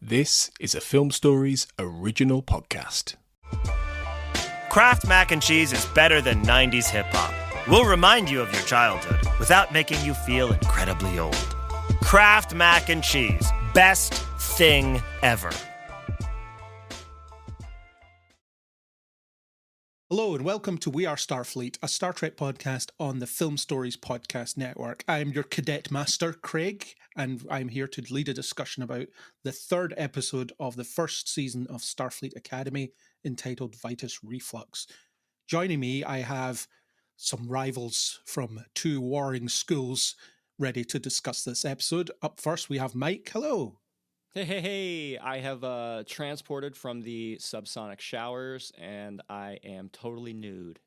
This is a Film Stories original podcast. Kraft Mac and Cheese is better than 90s hip-hop. We'll remind you of your childhood without making you feel incredibly old. Kraft Mac and Cheese. Best thing ever. Hello and welcome to We Are Starfleet, a Star Trek podcast on the Film Stories Podcast Network. I'm your cadet master, Craig, and I'm here to lead a discussion about the third episode of the first season of Starfleet Academy, entitled Vitus Reflux. Joining me, I have some rivals from two warring schools ready to discuss this episode. Up first, we have Mike. Hello. Hey, I have transported from the subsonic showers, and I am totally nude.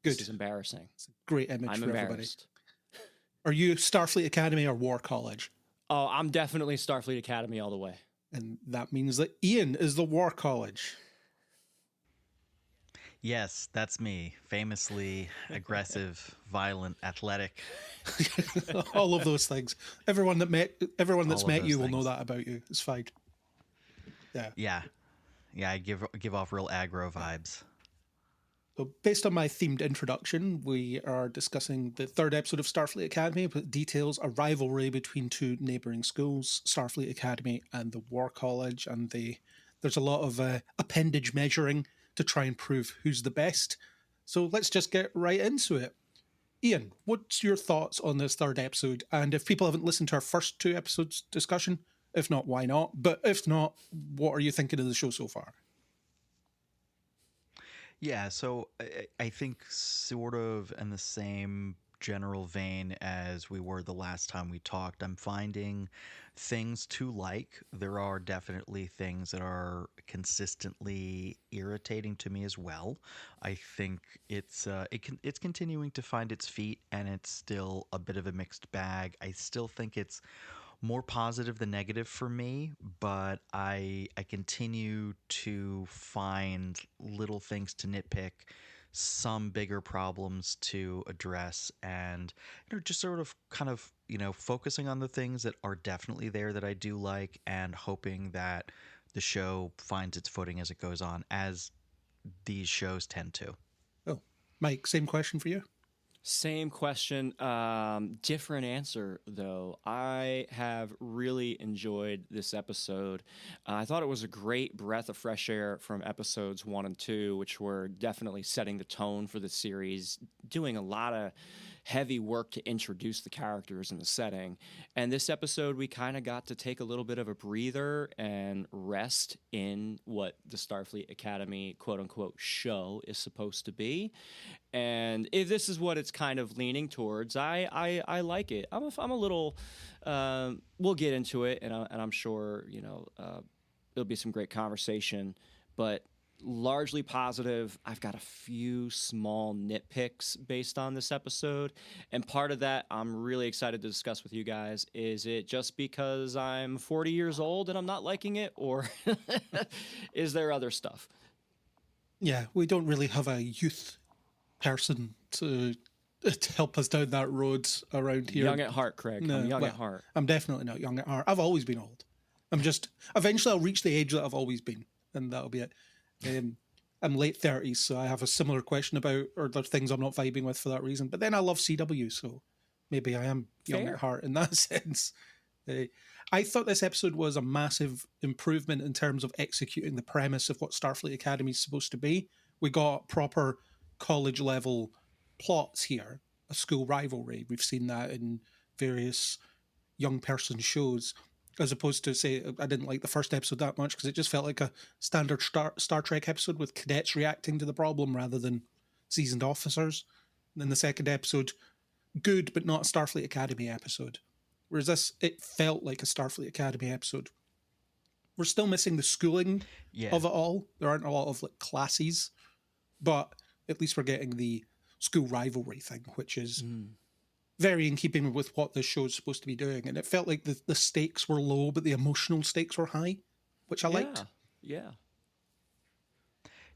Good. This is embarrassing. It's a great image I'm for embarrassed. everybody. Are you Starfleet Academy or War College? Oh, I'm definitely Starfleet Academy all the way. And that means that Ian is the War College. Yes, that's me. Famously aggressive, violent, athletic. All of those things. Everyone that's met you will know things. that about you. It's fine. Yeah. I give off real aggro vibes. So based on my themed introduction, we are discussing the third episode of Starfleet Academy, but details a rivalry between two neighbouring schools, Starfleet Academy and the War College, and there's a lot of appendage measuring to try and prove who's the best. So let's just get right into it. Ian, what's your thoughts on this third episode? And if people haven't listened to our first two episodes discussion, if not, why not? But if not, what are you thinking of the show so far? Yeah, so I think sort of in the same general vein as we were the last time we talked, I'm finding things to like. There are definitely things that are consistently irritating to me as well. I think it's continuing to find its feet, and it's still a bit of a mixed bag. I still think it's more positive than negative for me, but I continue to find little things to nitpick, some bigger problems to address, and just sort of kind of focusing on the things that are definitely there that I do like, and hoping that the show finds its footing as it goes on, as these shows tend to. Oh, Mike, same question for you. Same question, different answer, though. I have really enjoyed this episode. I thought it was a great breath of fresh air from episodes 1 and 2, which were definitely setting the tone for the series, doing a lot of heavy work to introduce the characters and the setting. And this episode, we kind of got to take a little bit of a breather and rest in what the Starfleet Academy quote-unquote show is supposed to be. And if this is what it's kind of leaning towards, I like it. I'm a little. We'll get into it, and I'm sure there'll be some great conversation. But largely positive. I've got a few small nitpicks based on this episode, and part of that I'm really excited to discuss with you guys. Is it just because I'm 40 years old and I'm not liking it, or is there other stuff? Yeah, we don't really have a youth person to help us down that road around here. Young at heart, Craig. No, I'm young well, at heart. I'm definitely not young at heart. I've always been old. Eventually I'll reach the age that I've always been, and that'll be it. I'm late 30s, so I have a similar question about, or there are things I'm not vibing with for that reason. But then I love CW, so maybe I am young Fair. at heart in that sense. I thought this episode was a massive improvement in terms of executing the premise of what Starfleet Academy is supposed to be. We got proper college level plots here, a school rivalry. We've seen that in various young person shows, as opposed to, say, I didn't like the first episode that much because it just felt like a standard Star Trek episode with cadets reacting to the problem rather than seasoned officers. And then the second episode, good, but not a Starfleet Academy episode. Whereas this, it felt like a Starfleet Academy episode. We're still missing the schooling of it all. There aren't a lot of classes, but at least we're getting the school rivalry thing, which is very in keeping with what this show is supposed to be doing. And it felt like the stakes were low, but the emotional stakes were high, which I liked. Yeah.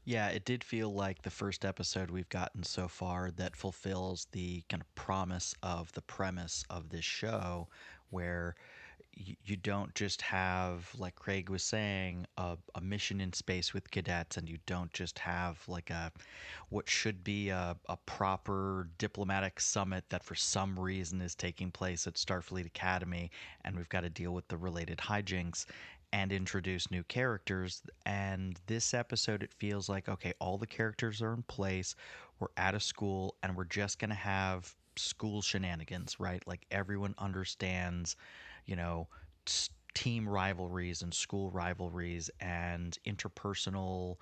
Yeah, it did feel like the first episode we've gotten so far that fulfills the kind of promise of the premise of this show, where you don't just have, like Craig was saying, a mission in space with cadets, and you don't just have like what should be a proper diplomatic summit that for some reason is taking place at Starfleet Academy, and we've got to deal with the related hijinks and introduce new characters. And this episode, it feels like, okay, all the characters are in place, we're at a school, and we're just going to have school shenanigans, right? Like everyone understands, you know, team rivalries and school rivalries and interpersonal,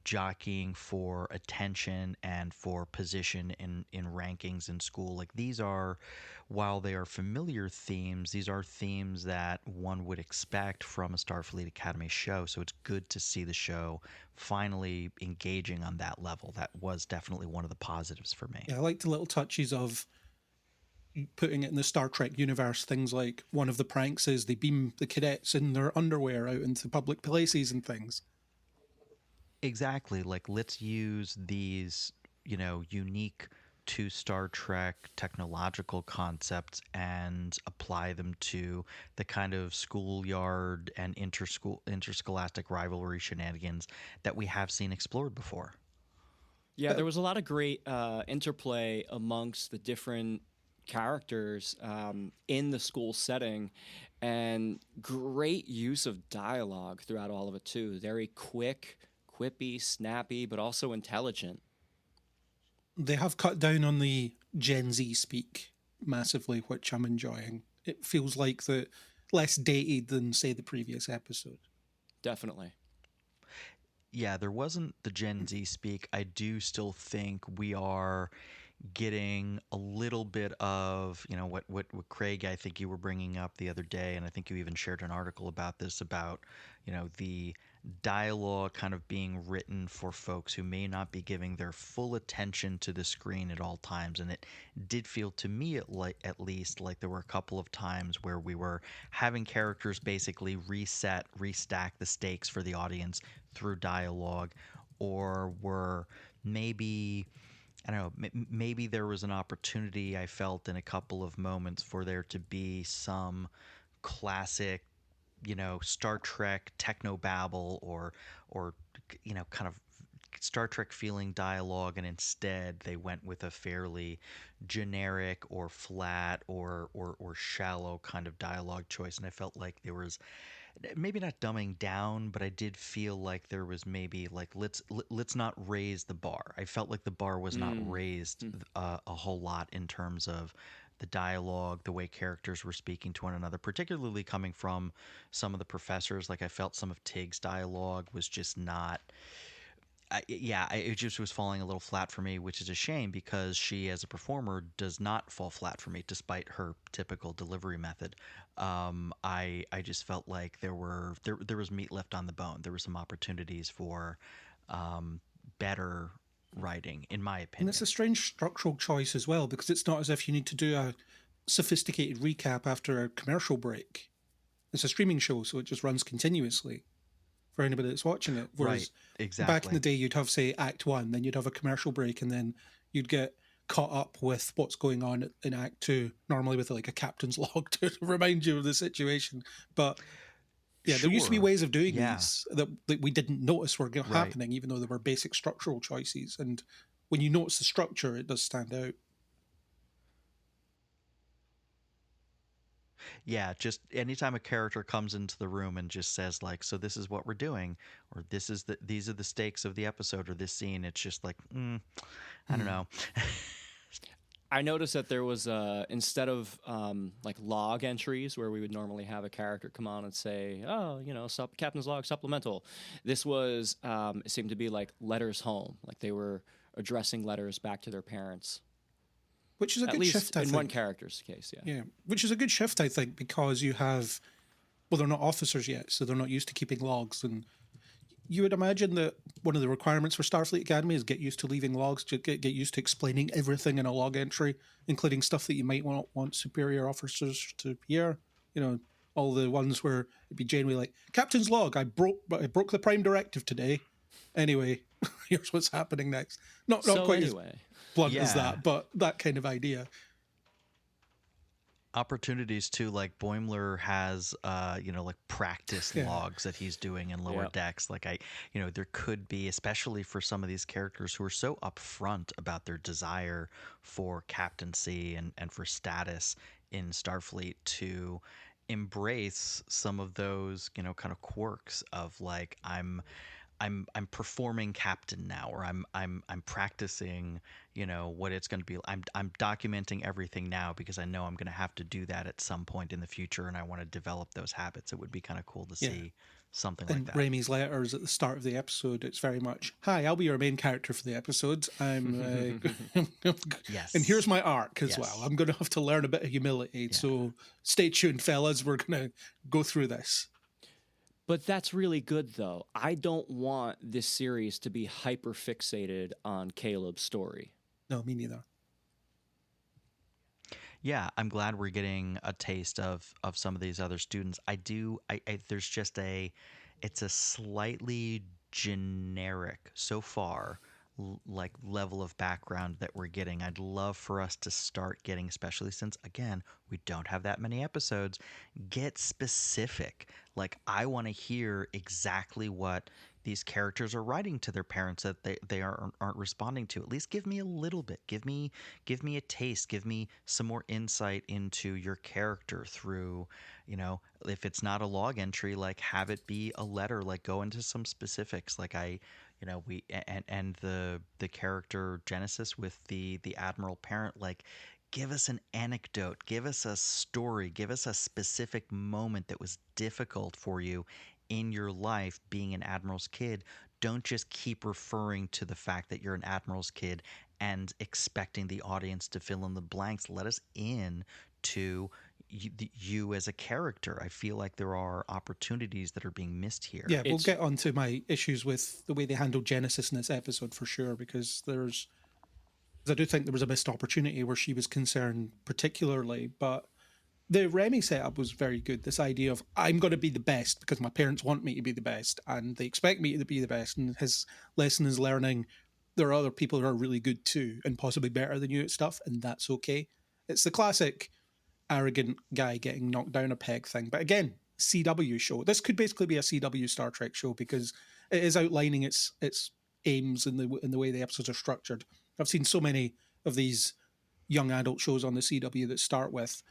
jockeying for attention and for position in rankings in school. Like these are, while they are familiar themes, these are themes that one would expect from a Starfleet Academy show. So it's good to see the show finally engaging on that level. That was definitely one of the positives for me. Yeah, I like the little touches of putting it in the Star Trek universe. Things like one of the pranks is they beam the cadets in their underwear out into public places and things. Exactly. Like, let's use these, unique to Star Trek technological concepts and apply them to the kind of schoolyard and interscholastic rivalry shenanigans that we have seen explored before. Yeah, there was a lot of great interplay amongst the different characters in the school setting, and great use of dialogue throughout all of it too. Very quick, quippy, snappy, but also intelligent. They have cut down on the Gen Z speak massively, which I'm enjoying. It feels like the less dated than, say, the previous episode. Definitely. Yeah, there wasn't the Gen Z speak. I do still think we are getting a little bit of, what Craig, I think you were bringing up the other day, and I think you even shared an article about this, about, the dialogue kind of being written for folks who may not be giving their full attention to the screen at all times. And it did feel to me at least like there were a couple of times where we were having characters basically restack the stakes for the audience through dialogue, or were maybe, I don't know, maybe there was an opportunity, I felt, in a couple of moments for there to be some classic, Star Trek technobabble or kind of Star Trek feeling dialogue, and instead they went with a fairly generic or flat or shallow kind of dialogue choice. And I felt like there was maybe not dumbing down, but I did feel like there was maybe like let's not raise the bar. I felt like the bar was not raised a whole lot in terms of the dialogue, the way characters were speaking to one another, particularly coming from some of the professors. Like I felt some of Tig's dialogue was just not. It just was falling a little flat for me, which is a shame because she, as a performer, does not fall flat for me, despite her typical delivery method. I just felt like there was meat left on the bone. There were some opportunities for better writing, in my opinion. And it's a strange structural choice as well, because it's not as if you need to do a sophisticated recap after a commercial break. It's a streaming show, so it just runs continuously for anybody that's watching it. Whereas right, exactly. Back in the day, you'd have, say, Act 1, then you'd have a commercial break, and then you'd get caught up with what's going on in Act 2, normally with like a captain's log to remind you of the situation. But yeah, there used to be ways of doing these that we didn't notice were happening, even though they were basic structural choices. And when you notice the structure, it does stand out. Yeah, just anytime a character comes into the room and just says like, so this is what we're doing, or these are the stakes of the episode or this scene, it's just like, I don't know. I noticed that there was instead of like log entries where we would normally have a character come on and say, oh, Captain's log supplemental. This was it seemed to be like letters home, like they were addressing letters back to their parents. Which is a good shift, I think. In one character's case, yeah. Yeah, which is a good shift, I think, because you have, well, they're not officers yet, so they're not used to keeping logs. And you would imagine that one of the requirements for Starfleet Academy is get used to leaving logs, to get used to explaining everything in a log entry, including stuff that you might want superior officers to hear. All the ones where it'd be genuinely like, Captain's log, I broke the prime directive today. Anyway, here's what's happening next. Not quite as blunt as that, but that kind of idea. opportunities too, like Boimler has like practice logs that he's doing in lower decks. Like there could be, especially for some of these characters who are so upfront about their desire for captaincy and for status in Starfleet, to embrace some of those kind of quirks of like, I'm performing captain now, or I'm practicing, what it's going to be. I'm documenting everything now because I know I'm going to have to do that at some point in the future, and I want to develop those habits. It would be kind of cool to see something like that. Remy's letters at the start of the episode, it's very much, "Hi, I'll be your main character for the episode. I'm yes, and here's my arc as well. I'm going to have to learn a bit of humility. So stay tuned, fellas. We're going to go through this." But that's really good, though. I don't want this series to be hyper fixated on Caleb's story. No, me neither. Yeah, I'm glad we're getting a taste of some of these other students. There's just it's a slightly generic so far, like level of background that we're getting. I'd love for us to start getting, especially since again we don't have that many episodes, get specific. Like, I want to hear exactly what these characters are writing to their parents that they aren't responding to. At least give me a little bit. Give me a taste. Give me some more insight into your character through, if it's not a log entry, like have it be a letter. Like, go into some specifics. Like the character Genesis with the Admiral parent, like, give us an anecdote, give us a story, give us a specific moment that was difficult for you in your life being an Admiral's kid. Don't just keep referring to the fact that you're an Admiral's kid and expecting the audience to fill in the blanks. Let us in to you as a character. I feel like there are opportunities that are being missed here. Yeah, we'll get on to my issues with the way they handled Genesis in this episode for sure, because I do think there was a missed opportunity where she was concerned particularly, but the Remy setup was very good. This idea of, I'm going to be the best because my parents want me to be the best and they expect me to be the best. And his lesson is learning there are other people who are really good too and possibly better than you at stuff, and that's okay. It's the classic arrogant guy getting knocked down a peg thing. But again, CW show. This could basically be a CW Star Trek show because it is outlining its aims in the way the episodes are structured. I've seen so many of these young adult shows on the CW that start with,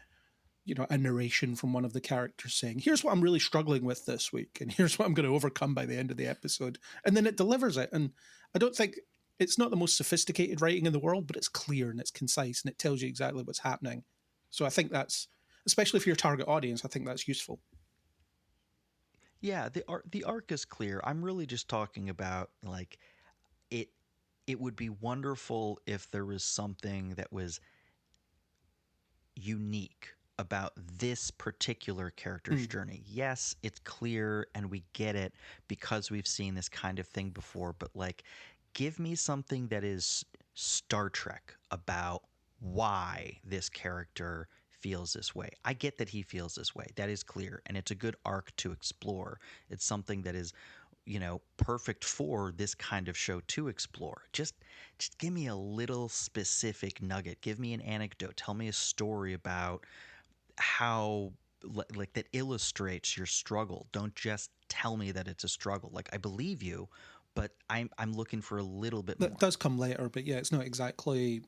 a narration from one of the characters saying, here's what I'm really struggling with this week, and here's what I'm going to overcome by the end of the episode. And then it delivers it. And I don't think it's not the most sophisticated writing in the world, but it's clear and it's concise and it tells you exactly what's happening. So I think that's, especially for your target audience, I think that's useful. Yeah, the arc is clear. I'm really just talking about, like, it would be wonderful if there was something that was unique about this particular character's journey. Yes, it's clear and we get it because we've seen this kind of thing before, but like, give me something that is Star Trek about why this character feels this way. I get that he feels this way. That is clear, and it's a good arc to explore. It's something that is, perfect for this kind of show to explore. Just give me a little specific nugget. Give me an anecdote. Tell me a story about how, like, that illustrates your struggle. Don't just tell me that it's a struggle. Like, I believe you, but I'm looking for a little bit more. That does come later, but yeah, it's not exactly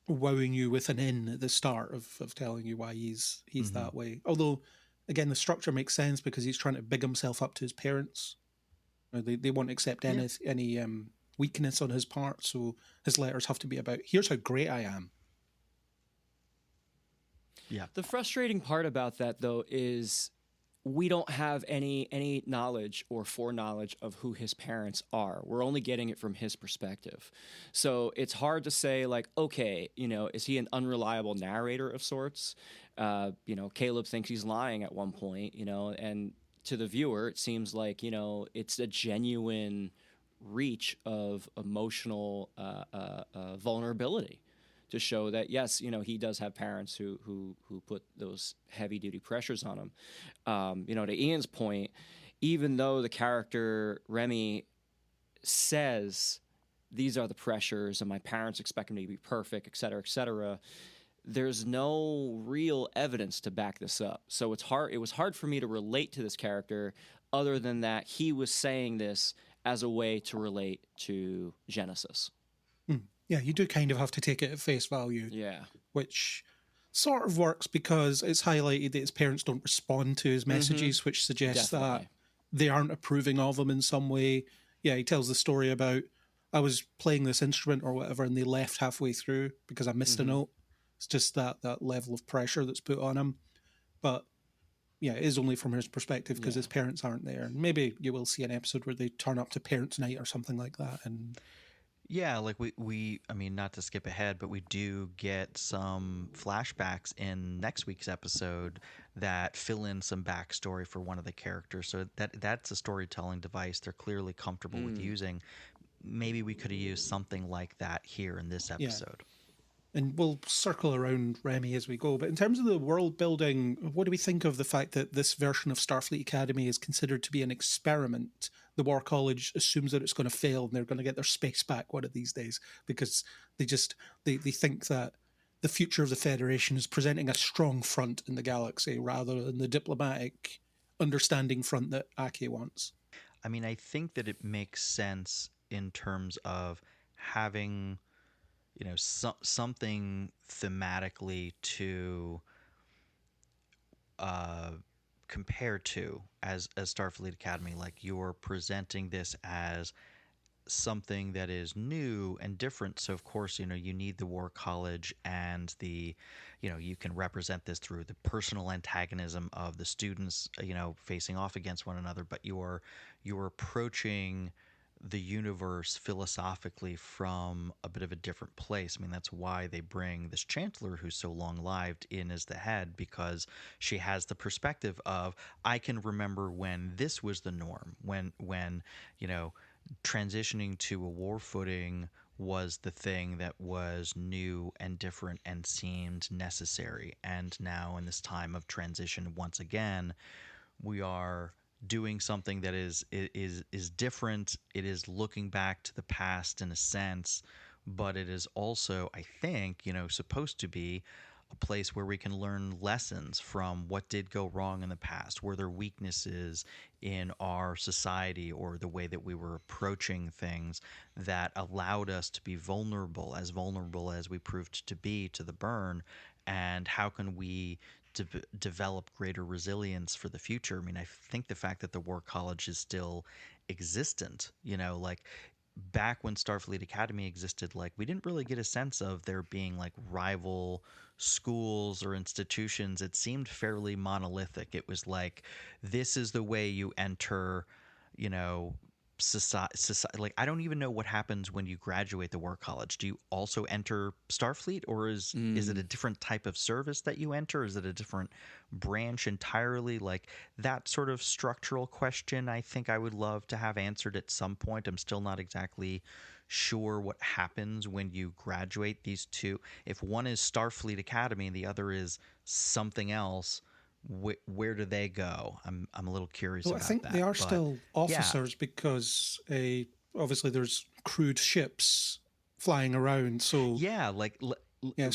wowing you with an in at the start of telling you why he's that way. Although, again, the structure makes sense because he's trying to big himself up to his parents. They won't accept any weakness on his part, so his letters have to be about, here's how great I am. Yeah. The frustrating part about that, though, is we don't have any knowledge or foreknowledge of who his parents are. We're only getting it from his perspective. So it's hard to say, like, okay, is he an unreliable narrator of sorts? Caleb thinks he's lying at one point, and to the viewer, it seems like, it's a genuine reach of emotional vulnerability to show that, yes, he does have parents who put those heavy duty pressures on him. To Ian's point, even though the character Remy says these are the pressures and my parents expect me to be perfect, et cetera, there's no real evidence to back this up. So it was hard for me to relate to this character other than that he was saying this as a way to relate to Genesis. Yeah, you do kind of have to take it at face value. Yeah. Which sort of works because it's highlighted that his parents don't respond to his messages, which suggests that they aren't approving of him in some way. Yeah, he tells the story about, I was playing this instrument or whatever, and they left halfway through because I missed a note. It's just that level of pressure that's put on him. But yeah, it is only from his perspective because his parents aren't there. And maybe you will see an episode where they turn up to parents' night or something like that. And yeah, like we I mean, not to skip ahead, but we do get some flashbacks in next week's episode that fill in some backstory for one of the characters. So that's a storytelling device they're clearly comfortable with using. Maybe we could have used something like that here in this episode. And we'll circle around Remy as we go. But in terms of the world building, what do we think of the fact that this version of Starfleet Academy is considered to be an experiment? The War College assumes that it's going to fail and they're going to get their space back one of these days because they think that the future of the Federation is presenting a strong front in the galaxy rather than the diplomatic, understanding front that Ake wants. I mean, I think that it makes sense in terms of having, you know, something thematically to compare to as Starfleet Academy. Like, you're presenting this as something that is new and different. So of course, you know, you need the War College and the, you know, you can represent this through the personal antagonism of the students, you know, facing off against one another, but you're approaching the universe philosophically from a bit of a different place. I mean, that's why they bring this chancellor who's so long-lived in as the head, because she has the perspective of, I can remember when this was the norm, when you know, transitioning to a war footing was the thing that was new and different and seemed necessary. And now in this time of transition, once again, we are doing something that is different. It is looking back to the past in a sense, but it is also, I think, you know, supposed to be a place where we can learn lessons from what did go wrong in the past. Were there weaknesses in our society or the way that we were approaching things that allowed us to be vulnerable as we proved to be to the burn? And how can we develop greater resilience for the future? I mean, I think the fact that the War College is still existent, you know, like back when Starfleet Academy existed, like we didn't really get a sense of there being like rival schools or institutions. It seemed fairly monolithic. It was like, this is the way you enter, you know, society. Like, I don't even know what happens when you graduate the War College. Do you also enter Starfleet, or is it a different type of service that you enter? Is it a different branch entirely? Like, that sort of structural question, I think I would love to have answered at some point. I'm still not exactly sure what happens when you graduate these two. If one is Starfleet Academy and the other is something else, where do they go? I'm a little curious about that. I think they are still officers because obviously there's crewed ships flying around. So yeah, like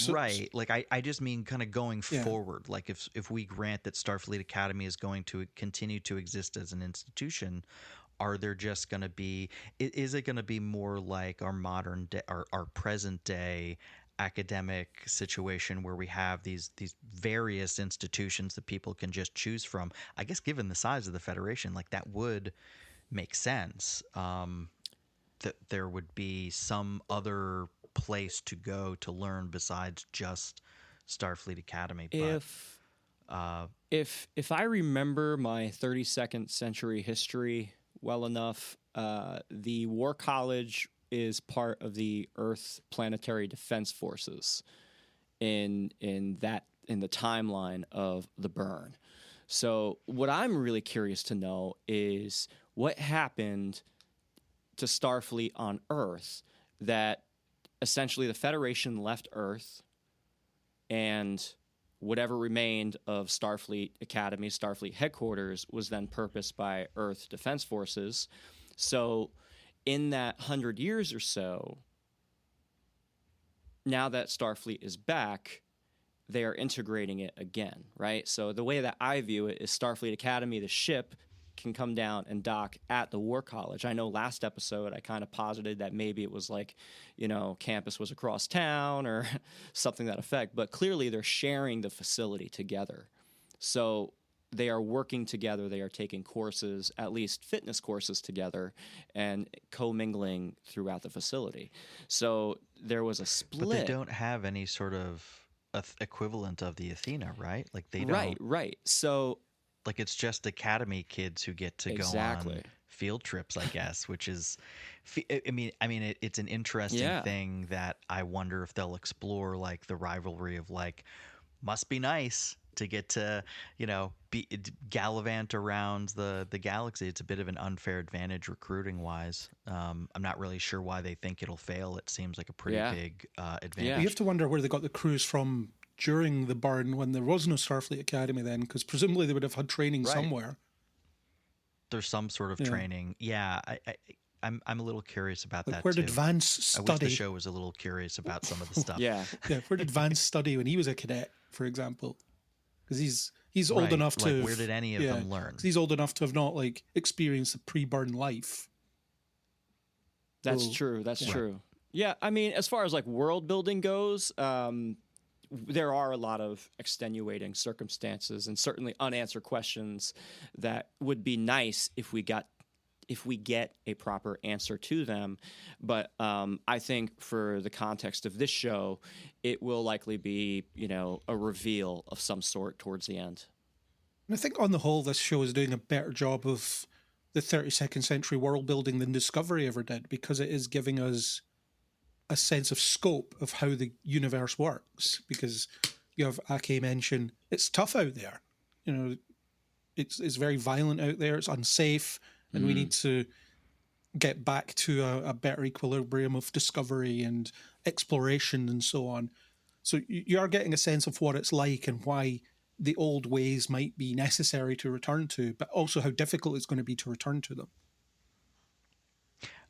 right. Like I just mean kind of going forward. Like if we grant that Starfleet Academy is going to continue to exist as an institution, are there just going to be? Is it going to be more like our modern day, our present day academic situation where we have these various institutions that people can just choose from? I guess given the size of the Federation, like that would make sense, that there would be some other place to go to learn besides just Starfleet Academy. But if I remember my 32nd century history well enough, the War College is part of the Earth Planetary Defense Forces in the timeline of the burn. So what I'm really curious to know is what happened to Starfleet on Earth, that essentially the Federation left Earth and whatever remained of Starfleet Academy, Starfleet headquarters, was then purposed by Earth Defense Forces. So in that 100 years or so, now that Starfleet is back, they are integrating it again, right? So the way that I view it is Starfleet Academy, the ship, can come down and dock at the War College. I know last episode I kind of posited that maybe it was like, campus was across town or something to that effect, but clearly they're sharing the facility together. So they are working together, they are taking courses, at least fitness courses together, and commingling throughout the facility. So there was a split. But they don't have any sort of equivalent of the Athena, right? Like they don't. Right. So like it's just Academy kids who get to go on field trips, I guess, which is, I mean, it's an interesting thing that I wonder if they'll explore, like the rivalry of like, must be nice to get to, be gallivant around the galaxy. It's a bit of an unfair advantage recruiting wise. I'm not really sure why they think it'll fail. It seems like a pretty big advantage. You have to wonder where they got the crews from during the burn when there was no Starfleet Academy then, because presumably they would have had training somewhere. There's some sort of training. Yeah, I'm a little curious about that where too. Did Vance study? I wish the show was a little curious about some of the stuff. Where did Vance study when he was a cadet, for example? Because he's old enough to. Where did any of them learn? He's old enough to have not experienced a pre-burn life. That's true. That's true. Yeah, I mean, as far as world building goes, there are a lot of extenuating circumstances and certainly unanswered questions that would be nice if we get a proper answer to them. But I think for the context of this show, it will likely be, a reveal of some sort towards the end. And I think on the whole, this show is doing a better job of the 32nd century world building than Discovery ever did, because it is giving us a sense of scope of how the universe works. Because you have Ake mention, it's tough out there. It's very violent out there. It's unsafe. And we need to get back to a better equilibrium of discovery and exploration and so on. So you are getting a sense of what it's like and why the old ways might be necessary to return to, but also how difficult it's going to be to return to them.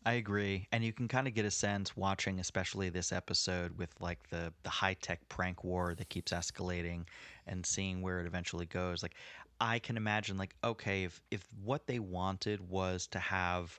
I agree. And you can kind of get a sense watching especially this episode with the high-tech prank war that keeps escalating and seeing where it eventually goes. I can imagine okay, if what they wanted was to have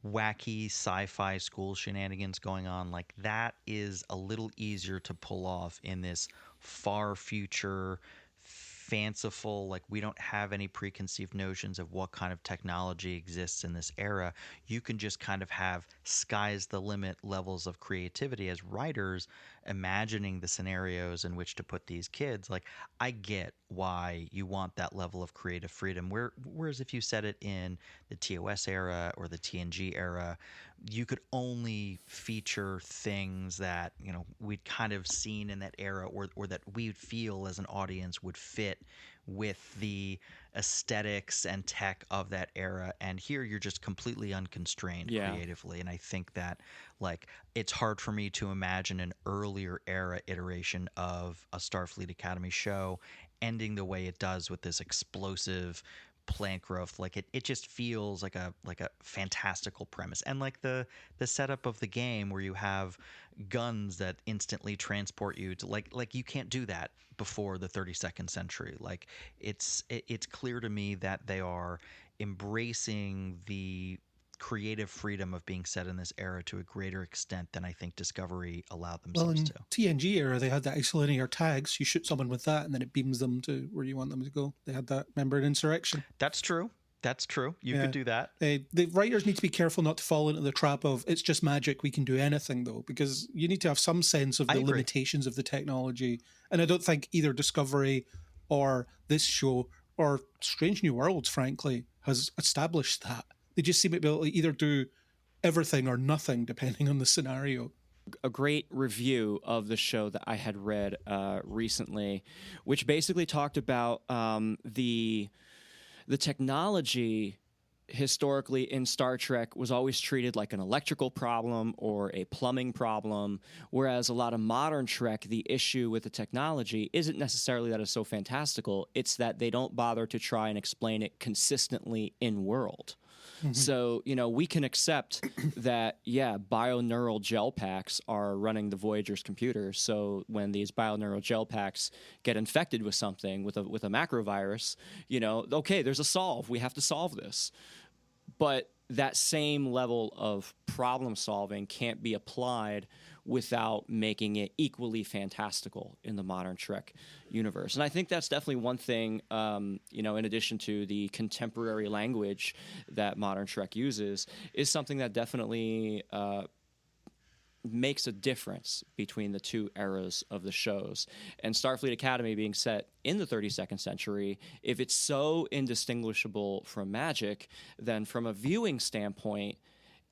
wacky sci-fi school shenanigans going on, that is a little easier to pull off in this far future, fanciful, we don't have any preconceived notions of what kind of technology exists in this era. You can just kind of have sky's the limit levels of creativity as writers imagining the scenarios in which to put these kids. I get why you want that level of creative freedom. Whereas if you set it in the TOS era or the TNG era, you could only feature things that, we'd kind of seen in that era or that we would feel as an audience would fit with the aesthetics and tech of that era. And here you're just completely unconstrained creatively. And I think that it's hard for me to imagine an earlier era iteration of a Starfleet Academy show ending the way it does with this explosive plant growth. It just feels like a fantastical premise. And the setup of the game where you have guns that instantly transport you to you can't do that before the 32nd century. It's clear to me that they are embracing the creative freedom of being set in this era to a greater extent than I think Discovery allowed themselves to. TNG era, they had that isolinear tags. You shoot someone with that and then it beams them to where you want them to go. They had that, remember, in Insurrection. That's true. You could do that. The writers need to be careful not to fall into the trap of, it's just magic, we can do anything, though, because you need to have some sense of the limitations of the technology. And I don't think either Discovery or this show or Strange New Worlds, frankly, has established that. They just seem to be able to either do everything or nothing, depending on the scenario. A great review of the show that I had read recently, which basically talked about the technology historically in Star Trek was always treated like an electrical problem or a plumbing problem, whereas a lot of modern Trek, the issue with the technology isn't necessarily that it's so fantastical, it's that they don't bother to try and explain it consistently in world. So, we can accept that, bioneural gel packs are running the Voyager's computers. So when these bioneural gel packs get infected with something, with a macrovirus, okay, there's a solve. We have to solve this. But that same level of problem solving can't be applied without making it equally fantastical in the modern Trek universe. And I think that's definitely one thing, in addition to the contemporary language that modern Trek uses, is something that definitely makes a difference between the two eras of the shows. And Starfleet Academy being set in the 32nd century, if it's so indistinguishable from Magic, then from a viewing standpoint,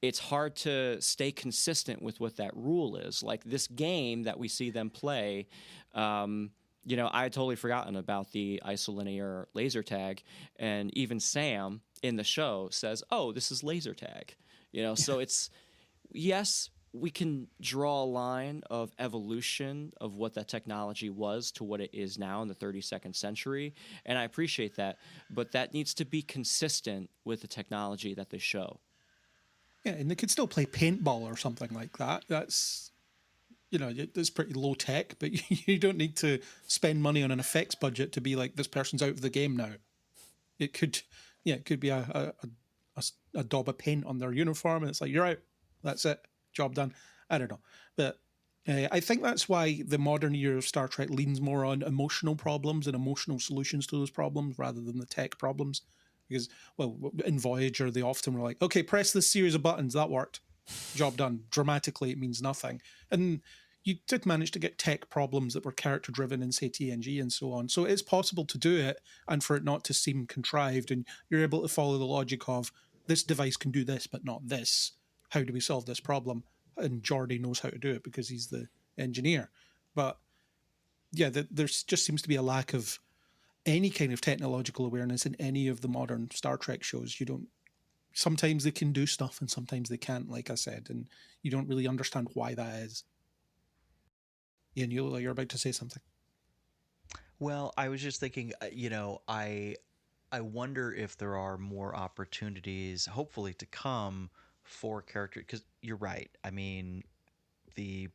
it's hard to stay consistent with what that rule is. Like this game that we see them play, I had totally forgotten about the isolinear laser tag, and even Sam in the show says, "Oh, this is laser tag." So it's, yes, we can draw a line of evolution of what that technology was to what it is now in the 32nd century, and I appreciate that, but that needs to be consistent with the technology that they show. Yeah, and they could still play paintball or something like that. That's, it's pretty low tech, but you don't need to spend money on an effects budget to be like, this person's out of the game now. It could be a daub of paint on their uniform, and it's like, you're out. That's it. Job done. I don't know. But I think that's why the modern era of Star Trek leans more on emotional problems and emotional solutions to those problems rather than the tech problems. Because, well, in Voyager, they often were like, okay, press this series of buttons. That worked. Job done. Dramatically, it means nothing. And you did manage to get tech problems that were character-driven in, say, TNG and so on. So it's possible to do it and for it not to seem contrived. And you're able to follow the logic of, this device can do this, but not this. How do we solve this problem? And Geordi knows how to do it because he's the engineer. But yeah, there just seems to be a lack of any kind of technological awareness in any of the modern Star Trek shows. Sometimes they can do stuff and sometimes they can't, like I said, and you don't really understand why that is. Ian, you look like you're about to say something. Well, I was just thinking, I wonder if there are more opportunities, hopefully to come, for character, because you're right. I mean, the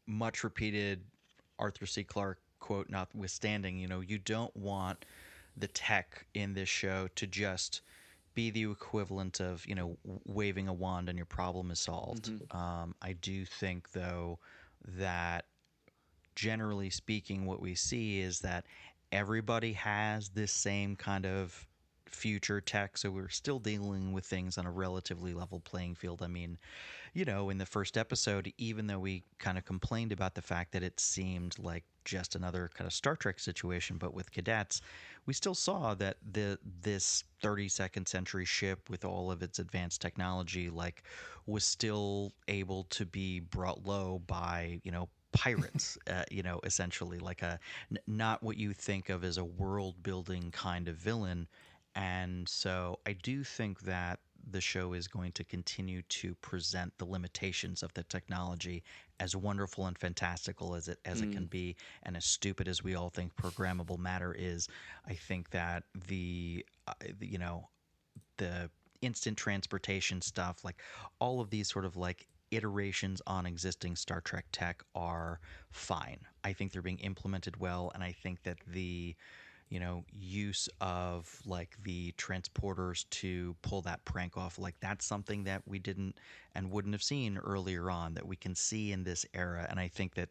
much repeated Arthur C. Clarke quote notwithstanding, you don't want the tech in this show to just be the equivalent of, waving a wand and your problem is solved. I do think, though, that generally speaking, what we see is that everybody has this same kind of future tech, so we're still dealing with things on a relatively level playing field. I mean, in the first episode, even though we kind of complained about the fact that it seemed like just another kind of Star Trek situation, but with cadets, we still saw that this 32nd century ship with all of its advanced technology was still able to be brought low by pirates, essentially not what you think of as a world building kind of villain. And so I do think that the show is going to continue to present the limitations of the technology as wonderful and fantastical as it can be, and as stupid as we all think programmable matter is. I think that the instant transportation stuff, all of these sort of iterations on existing Star Trek tech are fine. I think they're being implemented well, and I think that the use of the transporters to pull that prank off, that's something that we didn't and wouldn't have seen earlier on, that we can see in this era. And I think that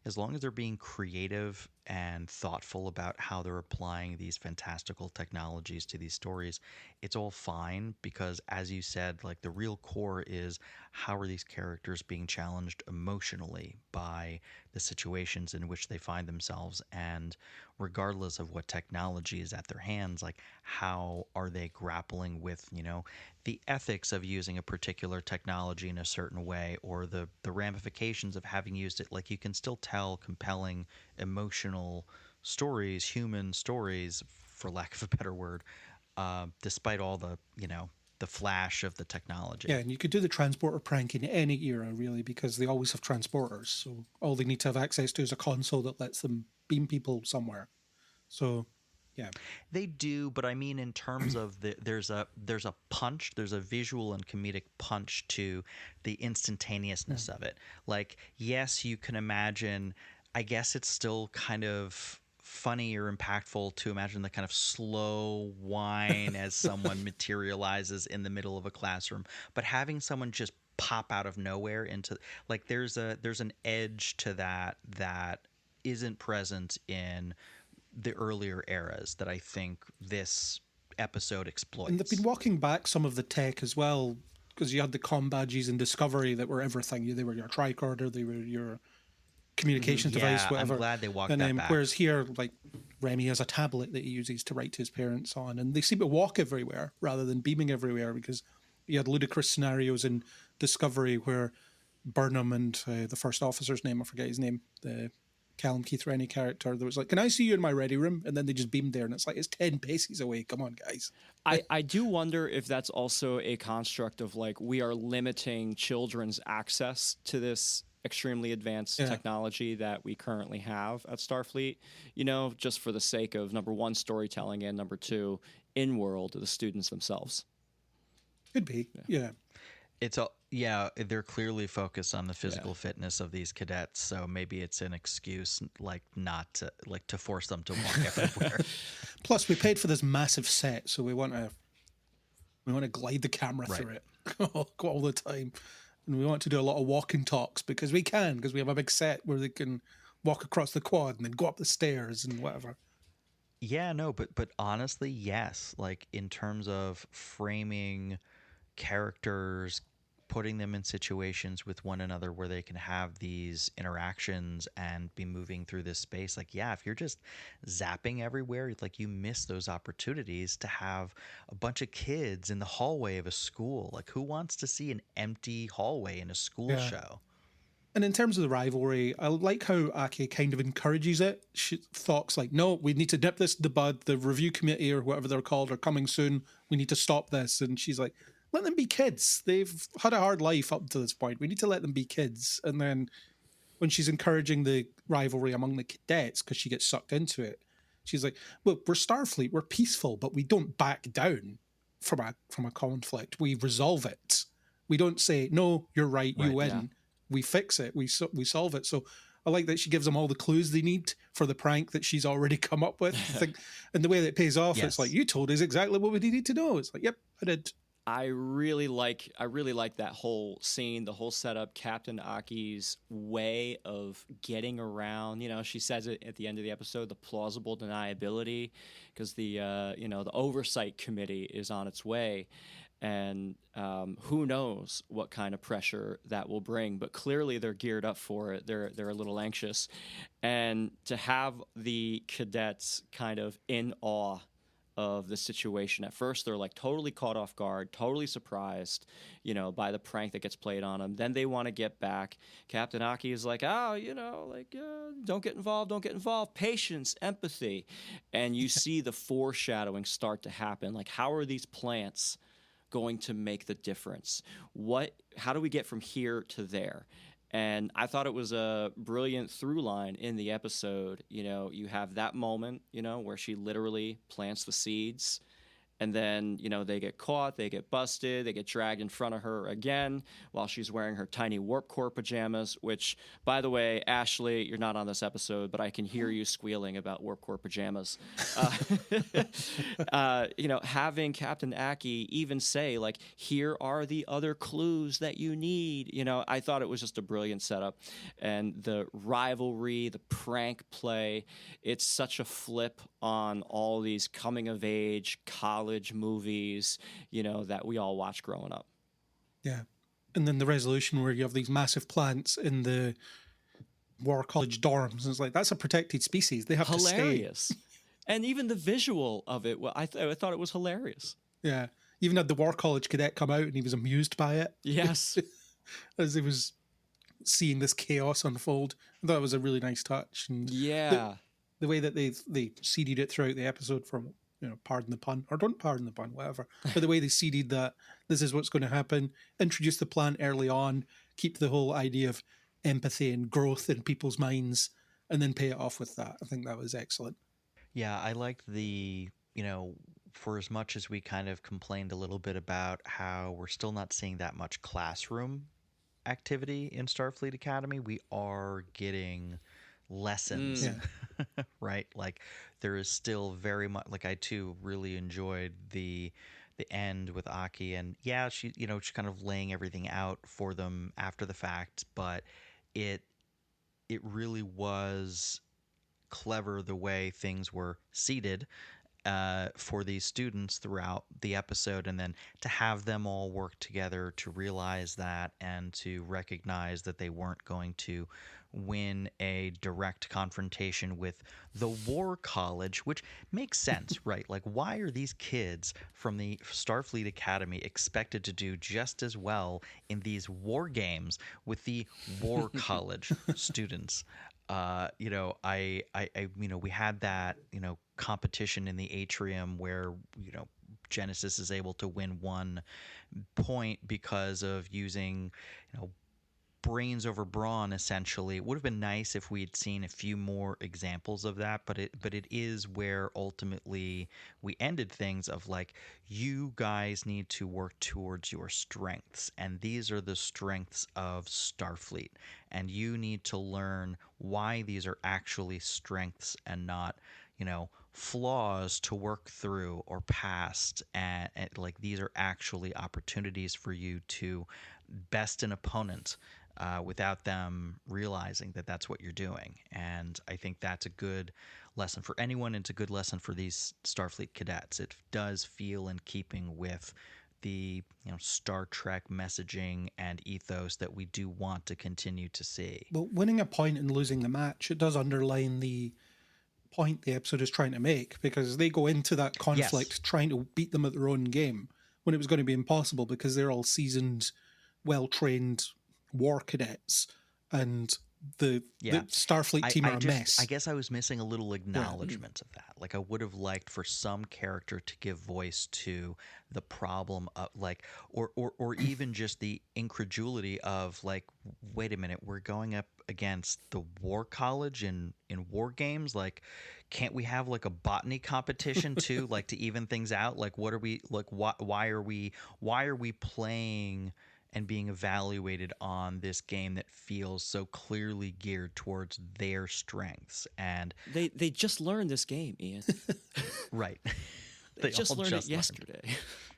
as long as they're being creative and thoughtful about how they're applying these fantastical technologies to these stories, it's all fine, because as you said, the real core is, how are these characters being challenged emotionally by the situations in which they find themselves, and regardless of what technology is at their hands, how are they grappling with the ethics of using a particular technology in a certain way, or the ramifications of having used it. You can still tell compelling emotional stories, human stories, for lack of a better word, despite all the the flash of the technology. Yeah, and you could do the transporter prank in any era, really, because they always have transporters. So all they need to have access to is a console that lets them beam people somewhere. So, Yeah. They do, but I mean in terms of there's a punch, there's a visual and comedic punch to the instantaneousness of it. Like, yes, you can imagine, I guess it's still kind of funny or impactful to imagine the kind of slow whine as someone materializes in the middle of a classroom, but having someone just pop out of nowhere into, like, there's an edge to that isn't present in the earlier eras that I think this episode exploits. And they've been walking back some of the tech as well, because you had the comm badges in Discovery that were everything. They were your tricorder, they were your communications device, whatever. I'm glad they walked that back. Whereas here, like, Remy has a tablet that he uses to write to his parents on, and they seem to walk everywhere rather than beaming everywhere, because you had ludicrous scenarios in Discovery where Burnham and the first officer's name, I forget his name, the Callum Keith Rennie character, there was like, can I see you in my ready room? And then they just beamed there, and it's like, it's 10 paces away. Come on, guys. I do wonder if that's also a construct of, like, we are limiting children's access to this extremely advanced technology that we currently have at Starfleet, you know, just for the sake of, number one, storytelling, and number two, in-world, the students themselves. Could be, yeah. It's a they're clearly focused on the physical fitness of these cadets, so maybe it's an excuse, like, not to, like, to force them to walk everywhere. Plus, we paid for this massive set, so we want to glide the camera through it all the time, and we want to do a lot of walking talks because we have a big set where they can walk across the quad and then go up the stairs and whatever. Yeah, no, but honestly, yes. Like, in terms of framing characters, putting them in situations with one another where they can have these interactions and be moving through this space. Like, yeah, if you're just zapping everywhere, like, you miss those opportunities to have a bunch of kids in the hallway of a school. Like, who wants to see an empty hallway in a school show? And in terms of the rivalry, I like how Aki kind of encourages it. She talks like, no, we need to nip this in the bud. The review committee or whatever they're called are coming soon. We need to stop this. And she's like, let them be kids. They've had a hard life up to this point. We need to let them be kids. And then when she's encouraging the rivalry among the cadets, because she gets sucked into it, she's like, look, we're Starfleet. We're peaceful, but we don't back down from a conflict. We resolve it. We don't say, no, you're right, you win. Yeah. We fix it. We solve it. So I like that she gives them all the clues they need for the prank that she's already come up with. And the way that it pays off, it's like, you told us exactly what we needed to know. It's like, yep, I did. I really like that whole scene, the whole setup, Captain Aki's way of getting around. You know, she says it at the end of the episode, the plausible deniability, because the oversight committee is on its way, and who knows what kind of pressure that will bring. But clearly they're geared up for it. They're a little anxious, and to have the cadets kind of in awe of the situation. At first, they're like totally caught off guard, totally surprised, you know, by the prank that gets played on them. Then they want to get back. Captain Aki is like, don't get involved, patience, empathy. And you see the foreshadowing start to happen. Like, how are these plants going to make the difference? How do we get from here to there? And I thought it was a brilliant through line in the episode. You know, you have that moment, you know, where she literally plants the seeds, and then, you know, they get caught, they get busted, they get dragged in front of her again while she's wearing her tiny Warp Core pajamas, which, by the way, Ashley, you're not on this episode, but I can hear you squealing about Warp Core pajamas. You know, having Captain Aki even say, like, here are the other clues that you need. You know, I thought it was just a brilliant setup. And the rivalry, the prank play, it's such a flip on all these coming-of-age college movies, you know, that we all watched growing up. Yeah. And then the resolution where you have these massive plants in the War College dorms. And it's like, that's a protected species. They have hilarious. To stay. And even the visual of it, I thought it was hilarious. Yeah. Even had the War College cadet come out and he was amused by it. Yes. As he was seeing this chaos unfold. I thought it was a really nice touch. And the way that they seeded it throughout the episode from, you know, pardon the pun, or don't pardon the pun, whatever. But the way they seeded that, this is what's going to happen, introduce the plan early on, keep the whole idea of empathy and growth in people's minds, and then pay it off with that. I think that was excellent. Yeah, I liked for as much as we kind of complained a little bit about how we're still not seeing that much classroom activity in Starfleet Academy, we are getting lessons, Yeah. right? Like there is still very much like I too really enjoyed the end with Aki, and yeah, she's kind of laying everything out for them after the fact, but it it really was clever the way things were seated for these students throughout the episode, and then to have them all work together to realize that and to recognize that they weren't going to win a direct confrontation with the War College, which makes sense, right? Like, why are these kids from the Starfleet Academy expected to do just as well in these war games with the War College students? We had that, competition in the atrium where, Genesis is able to win 1 point because of using, brains over brawn. Essentially, it would have been nice if we had seen a few more examples of that, but it is where ultimately we ended things of like, you guys need to work towards your strengths, and these are the strengths of Starfleet, and you need to learn why these are actually strengths and not, flaws to work through or past, and like these are actually opportunities for you to best an opponent without them realizing that that's what you're doing. And I think that's a good lesson for anyone. It's a good lesson for these Starfleet cadets. It does feel in keeping with the Star Trek messaging and ethos that we do want to continue to see. Well, winning a point and losing the match, it does underline the point the episode is trying to make, because they go into that conflict trying to beat them at their own game when it was going to be impossible because they're all seasoned, well-trained war cadets, and the Starfleet team are a mess. I guess I was missing a little acknowledgement of that. Like, I would have liked for some character to give voice to the problem of, like, or even just the incredulity of, like, wait a minute, we're going up against the War College in war games. Like, can't we have like a botany competition too, like to even things out? Like, what are we like? Why are we playing and being evaluated on this game that feels so clearly geared towards their strengths? And they just learned this game, Ian. right. They just learned it yesterday.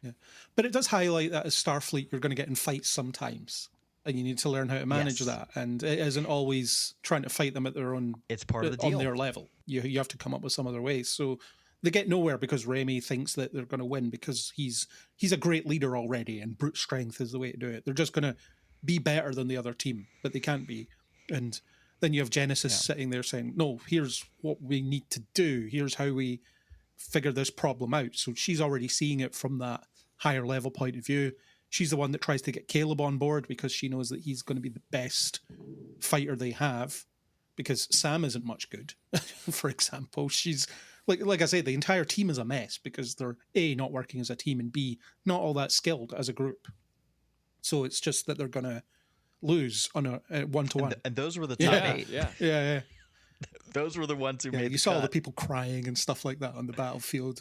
Yeah. But it does highlight that as Starfleet, you're going to get in fights sometimes, and you need to learn how to manage that. And it isn't always trying to fight them at their own. It's part of the deal. On their level. You have to come up with some other ways. So they get nowhere because Remy thinks that they're going to win because he's a great leader already, and brute strength is the way to do it. They're just going to be better than the other team, but they can't be. And then you have Genesis sitting there saying, no, here's what we need to do. Here's how we figure this problem out. So she's already seeing it from that higher level point of view. She's the one that tries to get Caleb on board because she knows that he's going to be the best fighter they have, because Sam isn't much good, for example. She's like I say, the entire team is a mess because they're A, not working as a team, and B, not all that skilled as a group. So it's just that they're going to lose on a one-to-one. And those were the top 8. Yeah. Those were the ones who made you saw all the people crying and stuff like that on the battlefield.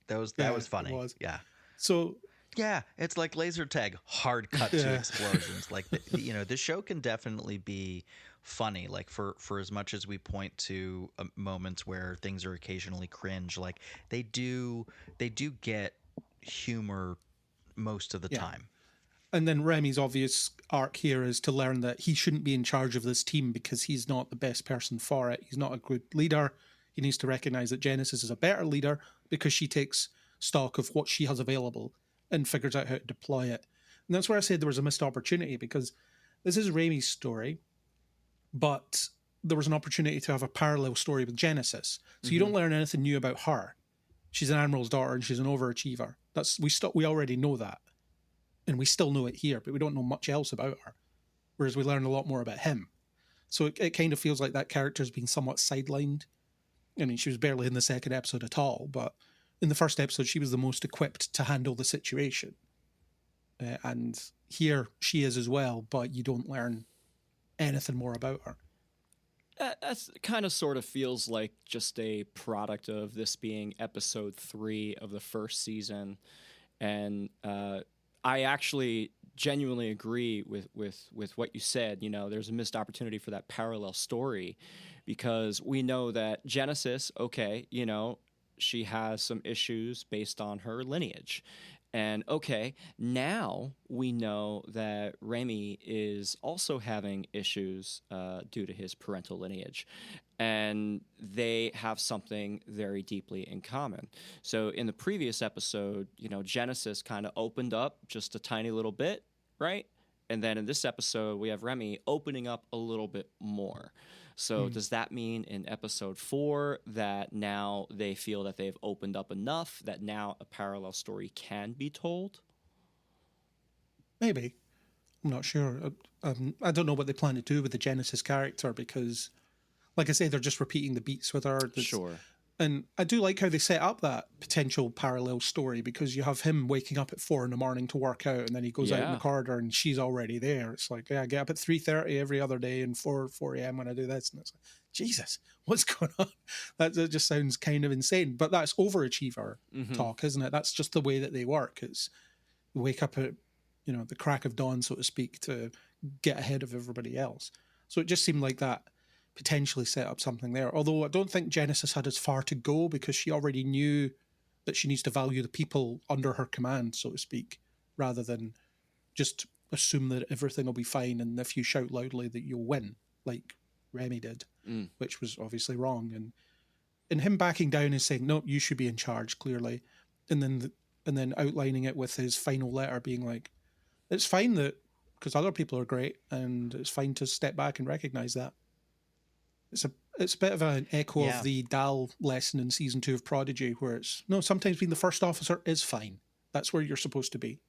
That was funny. Yeah. So yeah, it's like laser tag, hard cut to explosions. Like, the show can definitely be funny. Like, for as much as we point to moments where things are occasionally cringe, like they do get humor most of the time. And then Remy's obvious arc here is to learn that he shouldn't be in charge of this team because he's not the best person for it. He's not a good leader. He needs to recognize that Genesis is a better leader because she takes stock of what she has available and figures out how to deploy it. And that's where I said there was a missed opportunity, because this is Remy's story, but there was an opportunity to have a parallel story with Genesis. So you don't learn anything new about her. She's an admiral's daughter and she's an overachiever. We already know that. And we still know it here, but we don't know much else about her. Whereas we learn a lot more about him. So it kind of feels like that character's been somewhat sidelined. I mean, she was barely in the second episode at all, but in the first episode, she was the most equipped to handle the situation. And here she is as well, but you don't learn anything more about her. That's kind of sort of feels like just a product of this being episode 3 of the first season. And I actually genuinely agree with what you said. You know, there's a missed opportunity for that parallel story, because we know that Genesis, okay, you know, she has some issues based on her lineage. And okay, now we know that Remy is also having issues due to his parental lineage. And they have something very deeply in common. So in the previous episode, you know, Genesis kind of opened up just a tiny little bit, right? And then in this episode, we have Remy opening up a little bit more. So does that mean in episode 4 that now they feel that they've opened up enough that now a parallel story can be told? Maybe. I'm not sure. I don't know what they plan to do with the Genesis character, because, like I say, they're just repeating the beats with her. Sure. And I do like how they set up that potential parallel story, because you have him waking up at 4 a.m. to work out, and then he goes out in the corridor and she's already there. It's like, yeah, I get up at 3:30 every other day and 4 a.m. when I do this. And it's like, Jesus, what's going on? That just sounds kind of insane. But that's overachiever talk, isn't it? That's just the way that they work. It's wake up at, you know, the crack of dawn, so to speak, to get ahead of everybody else. So it just seemed like that potentially set up something there. Although I don't think Genesis had as far to go, because she already knew that she needs to value the people under her command, so to speak, rather than just assume that everything will be fine and if you shout loudly that you'll win, like Remy did, which was obviously wrong. And him backing down and saying, no, you should be in charge, clearly, and then outlining it with his final letter being like, it's fine that, because other people are great, and it's fine to step back and recognize that. It's a bit of an echo of the Dal lesson in season 2 of Prodigy, where it's, no, sometimes being the first officer is fine. That's where you're supposed to be.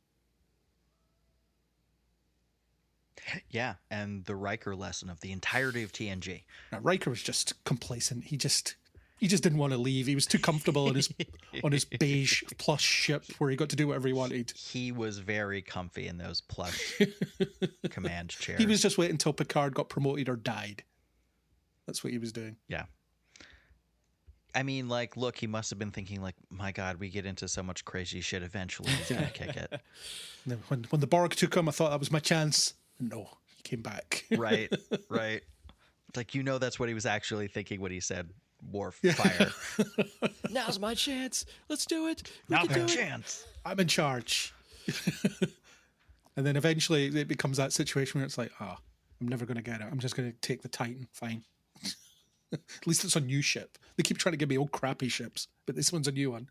Yeah, and the Riker lesson of the entirety of TNG. Now, Riker was just complacent. He just didn't want to leave. He was too comfortable on his beige plush ship where he got to do whatever he wanted. He was very comfy in those plush command chairs. He was just waiting until Picard got promoted or died. That's what he was doing. Yeah. I mean, like, look, he must have been thinking, like, my God, we get into so much crazy shit eventually. He's going to kick it. When the Borg took him, I thought that was my chance. No, he came back. Right. It's like, you know, that's what he was actually thinking when he said, Worf, fire. Now's my chance. Let's do it. Now's my chance. I'm in charge. And then eventually it becomes that situation where it's like, I'm never going to get it. I'm just going to take the Titan. Fine. At least it's a new ship. They keep trying to give me old crappy ships, but this one's a new one.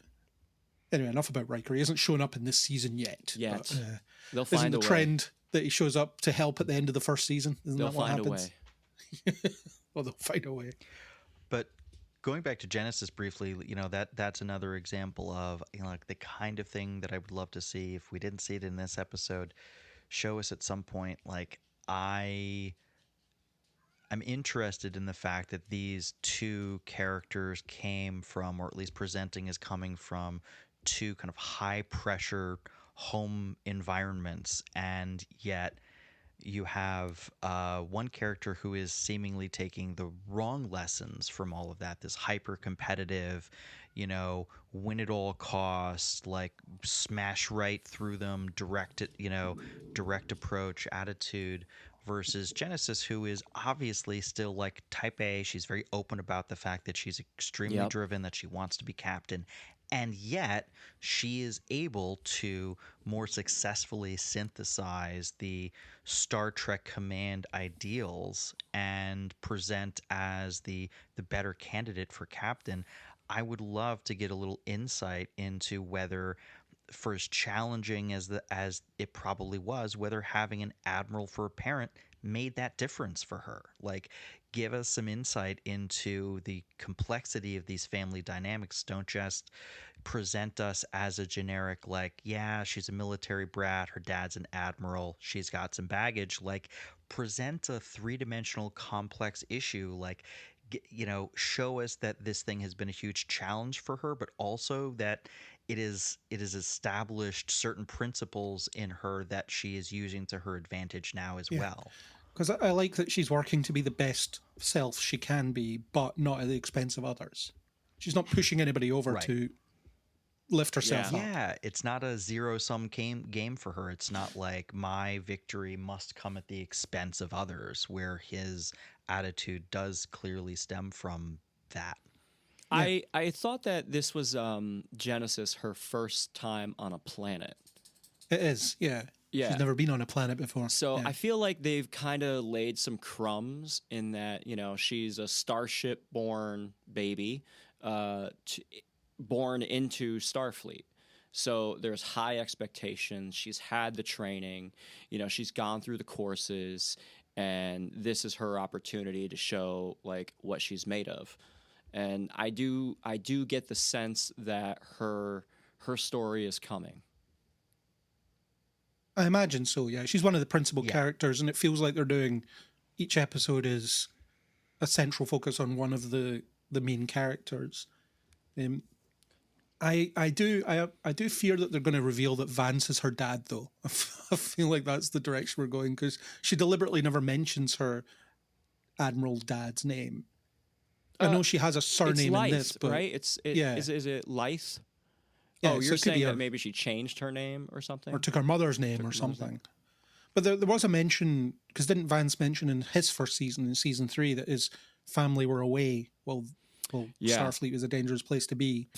Anyway, enough about Riker. He hasn't shown up in this season yet. But, they'll isn't find the a way. trend that he shows up to help at the end of the first season? Isn't They'll that what find a happens? way. Well, they'll find a way. But going back to Genesis briefly, you know, that's another example of, you know, like the kind of thing that I would love to see if we didn't see it in this episode. Show us at some point. Like, I'm interested in the fact that these two characters came from, or at least presenting as coming from, two kind of high pressure home environments, and yet you have one character who is seemingly taking the wrong lessons from all of that, this hyper competitive, you know, win at all costs, like smash right through them, direct approach attitude, versus Genesis, who is obviously still like type A. She's very open about the fact that she's extremely driven, that she wants to be captain. And yet she is able to more successfully synthesize the Star Trek command ideals and present as the better candidate for captain. I would love to get a little insight into whether, for as challenging as it probably was, whether having an admiral for a parent made that difference for her. Like, give us some insight into the complexity of these family dynamics. Don't just present us as a generic, like, yeah, she's a military brat, her dad's an admiral, she's got some baggage. Like, present a three-dimensional complex issue. Like, you know, show us that this thing has been a huge challenge for her, but also that it is established certain principles in her that she is using to her advantage now as well. Because I like that she's working to be the best self she can be, but not at the expense of others. She's not pushing anybody over to lift herself up. Yeah, it's not a zero-sum game for her. It's not like my victory must come at the expense of others, where his attitude does clearly stem from that. Yeah. I thought that this was Genesis, her first time on a planet. It is, yeah. Yeah. She's never been on a planet before. So yeah. I feel like they've kind of laid some crumbs in that, you know, she's a starship-born baby, born into Starfleet. So there's high expectations. She's had the training, you know, she's gone through the courses, and this is her opportunity to show like what she's made of. And I do get the sense that her story is coming. I imagine so, yeah. She's one of the principal characters, and it feels like they're doing, each episode is a central focus on one of the main characters. I do fear that they're going to reveal that Vance is her dad, though. I feel like that's the direction we're going, because she deliberately never mentions her Admiral dad's name. I know she has a surname Lythe, in this, but right? Is it Lythe? Yeah, oh, so you're it could be saying that maybe she changed her name or something? or took her mother's name or something. But there was a mention, because didn't Vance mention in his first season, in season 3, that his family were away? Well, Starfleet was a dangerous place to be.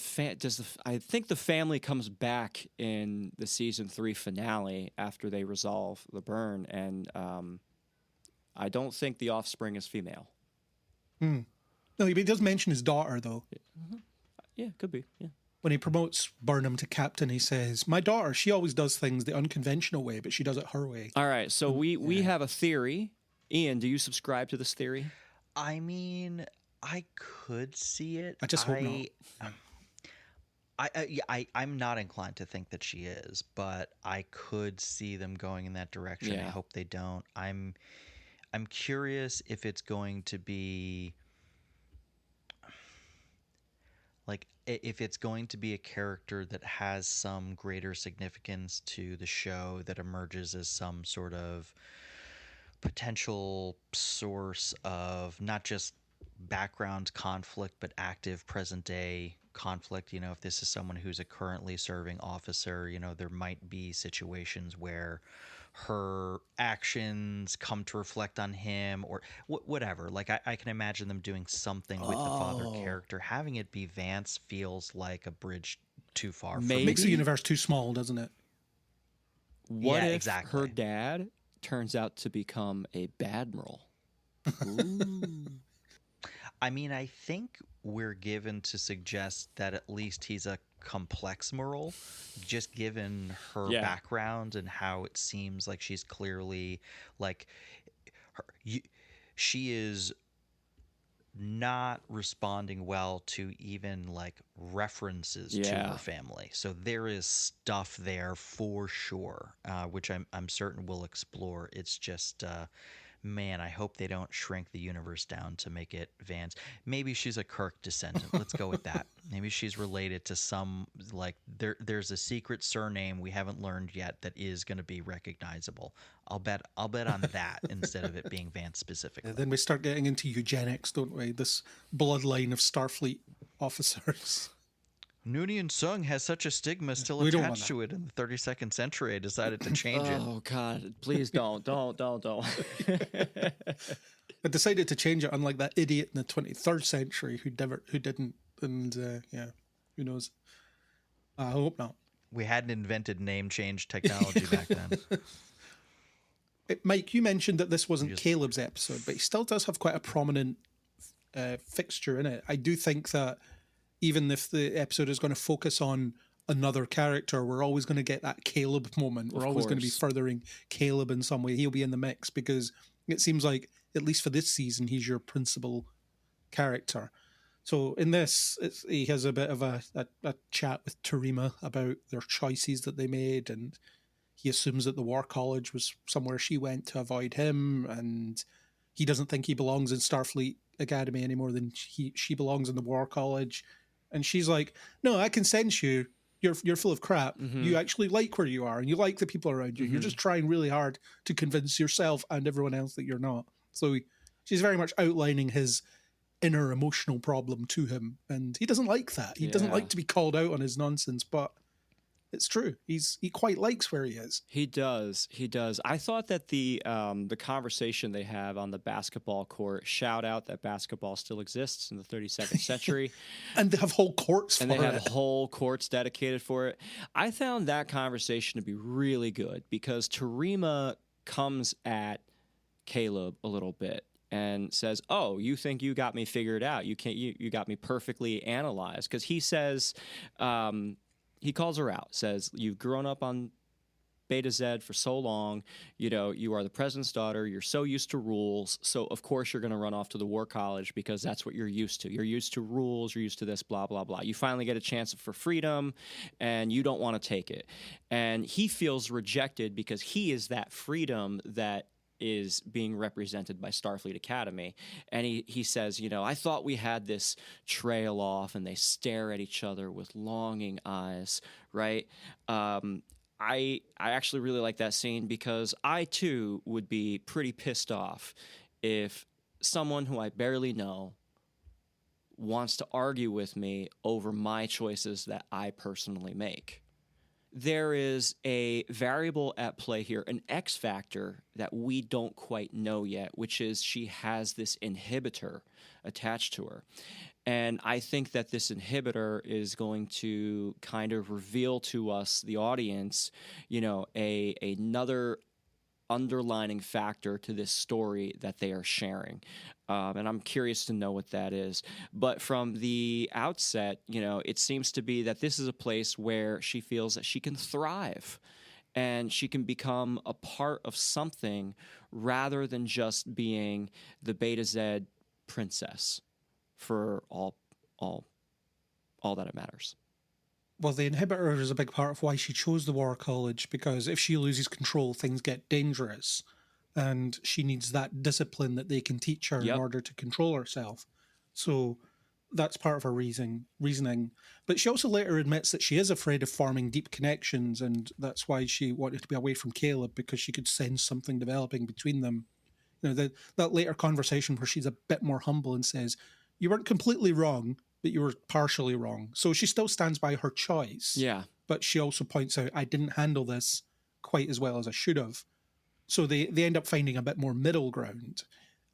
I think the family comes back in the season 3 finale after they resolve the burn, and I don't think the offspring is female. No, he does mention his daughter, though. Yeah, could be. Yeah. When he promotes Burnham to captain, he says, "My daughter, she always does things the unconventional way, but she does it her way." All right, so we have a theory. Ian, do you subscribe to this theory? I mean, I could see it. I just hope not. I'm not inclined to think that she is, but I could see them going in that direction. Yeah. I hope they don't. I'm curious if it's going to be like if it's going to be a character that has some greater significance to the show that emerges as some sort of potential source of not just background conflict but active present day conflict. You know, if this is someone who's a currently serving officer, you know, there might be situations where her actions come to reflect on him or whatever. Like I can imagine them doing something with the father character. Having it be Vance feels like a bridge too far. It makes the universe too small, doesn't it? What if her dad turns out to become a badmiral? I mean, I think we're given to suggest that at least he's a complex moral, just given her background and how it seems like she's clearly like she is not responding well to even like references to her family. So there is stuff there for sure, which I'm certain we'll explore. It's just man, I hope they don't shrink the universe down to make it Vance. Maybe she's a Kirk descendant. Let's go with that. Maybe she's related to some, like, there's a secret surname we haven't learned yet that is going to be recognizable. I'll bet on that instead of it being Vance specifically. And then we start getting into eugenics, don't we? This bloodline of Starfleet officers. Noonien Sung has such a stigma still attached to it in the 32nd century. I decided to change it. Oh, God. Please don't. Don't. I decided to change it, unlike that idiot in the 23rd century who didn't. And, who knows? I hope not. We hadn't invented name change technology back then. Mike, you mentioned that this wasn't Caleb's episode, but he still does have quite a prominent fixture in it. I do think that even if the episode is going to focus on another character, we're always going to get that Caleb moment. We're always going to be furthering Caleb in some way. He'll be in the mix because it seems like, at least for this season, he's your principal character. So in this, he has a bit of a chat with Tarima about their choices that they made, and he assumes that the War College was somewhere she went to avoid him, and he doesn't think he belongs in Starfleet Academy any more than she belongs in the War College. And she's like, "No, I can sense you. you're full of crap. Mhm. You actually like where you are, and you like the people around you. You're Mhm. just trying really hard to convince yourself and everyone else that you're not. So she's very much outlining his inner emotional problem to him, and he doesn't like that. He doesn't Yeah. like to be called out on his nonsense, but it's true. He quite likes where he is. He does. He does. I thought that the conversation they have on the basketball court, shout out that basketball still exists in the 32nd century. And they have whole courts for And they have it. whole courts dedicated for it. I found that conversation to be really good because Tarima comes at Caleb a little bit and says, "Oh, you think you got me figured out? You got me perfectly analyzed." Because he says, he calls her out, says, "You've grown up on Beta Z for so long, you are the president's daughter, you're so used to rules, so of course you're going to run off to the war college because that's what you're used to. You're used to rules, you're used to this, blah, blah, blah. You finally get a chance for freedom, and you don't want to take it." And he feels rejected because he is that freedom that is being represented by Starfleet Academy. And he says, "I thought we had this trail off," and they stare at each other with longing eyes, right? I actually really like that scene because I, too, would be pretty pissed off if someone who I barely know wants to argue with me over my choices that I personally make. There is a variable at play here, an X factor that we don't quite know yet, which is she has this inhibitor attached to her. And I think that this inhibitor is going to kind of reveal to us, the audience, another underlining factor to this story that they are sharing. And I'm curious to know what that is. But from the outset, it seems to be that this is a place where she feels that she can thrive and she can become a part of something rather than just being the Beta Z princess for all that it matters. Well, the inhibitor is a big part of why she chose the war college, because if she loses control, things get dangerous. And she needs that discipline that they can teach her in order to control herself. So that's part of her reasoning. But she also later admits that she is afraid of forming deep connections, and that's why she wanted to be away from Caleb, because she could sense something developing between them. That later conversation where she's a bit more humble and says, "You weren't completely wrong, but you were partially wrong." So she still stands by her choice. Yeah. But she also points out, "I didn't handle this quite as well as I should have." So they end up finding a bit more middle ground.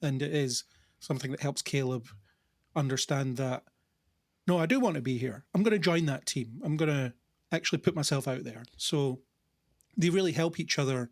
And it is something that helps Caleb understand that, no, I do want to be here. I'm going to join that team. I'm going to actually put myself out there. So they really help each other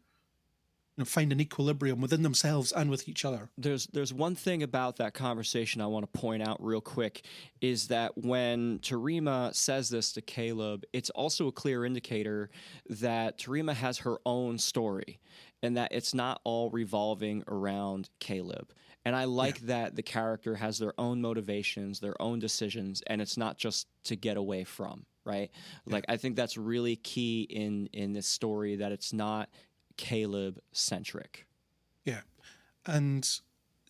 find an equilibrium within themselves and with each other. There's one thing about that conversation I want to point out real quick, is that when Tarima says this to Caleb, it's also a clear indicator that Tarima has her own story and that it's not all revolving around Caleb. And I like that the character has their own motivations, their own decisions, and it's not just to get away from, right? Like, I think that's really key in this story, that it's not Caleb centric. Yeah. And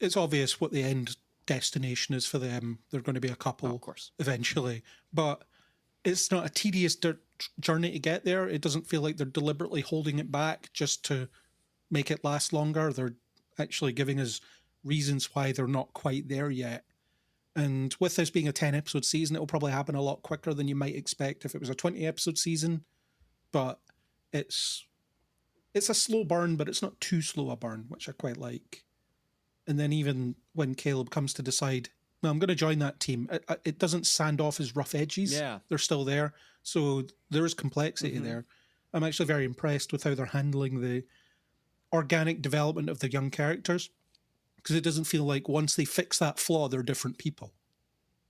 it's obvious what the end destination is for them. They're going to be a couple, of course, eventually. But it's not a tedious journey to get there. It doesn't feel like they're deliberately holding it back just to make it last longer. They're actually giving us reasons why they're not quite there yet. And with this being a 10-episode season, it'll probably happen a lot quicker than you might expect if it was a 20-episode season. But it's a slow burn, but it's not too slow a burn, which I quite like. And then even when Caleb comes to decide, no, I'm going to join that team, it doesn't sand off his rough edges. Yeah. They're still there. So there is complexity there. I'm actually very impressed with how they're handling the organic development of the young characters, because it doesn't feel like once they fix that flaw, they're different people.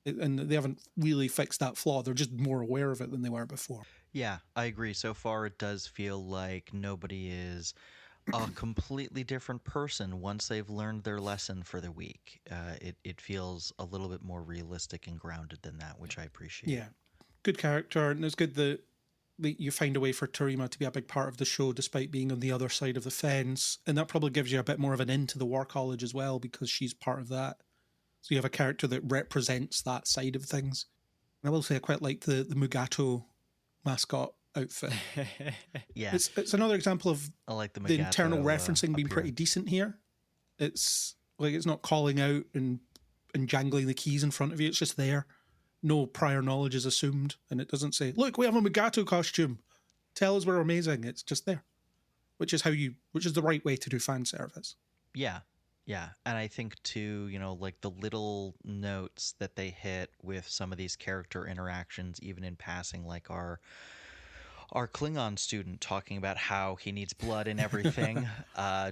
And they haven't really fixed that flaw. They're just more aware of it than they were before. Yeah, I agree. So far, it does feel like nobody is a completely different person once they've learned their lesson for the week. It feels a little bit more realistic and grounded than that, which I appreciate. Yeah, good character, and it's good that you find a way for Tarima to be a big part of the show despite being on the other side of the fence, and that probably gives you a bit more of an into the war college as well, because she's part of that. So you have a character that represents that side of things. And I will say I quite like the Mugato mascot outfit. Yeah, It's another example of I like the the internal referencing being pretty appearance. decent here. It's like it's not calling out and jangling the keys in front of you. It's just there. No prior knowledge is assumed, and it doesn't say, "Look, we have a Mugato costume. Tell us we're amazing." It's just there, which is the right way to do fan service. Yeah. Yeah. And I think too, like the little notes that they hit with some of these character interactions, even in passing, like our Klingon student talking about how he needs blood and everything.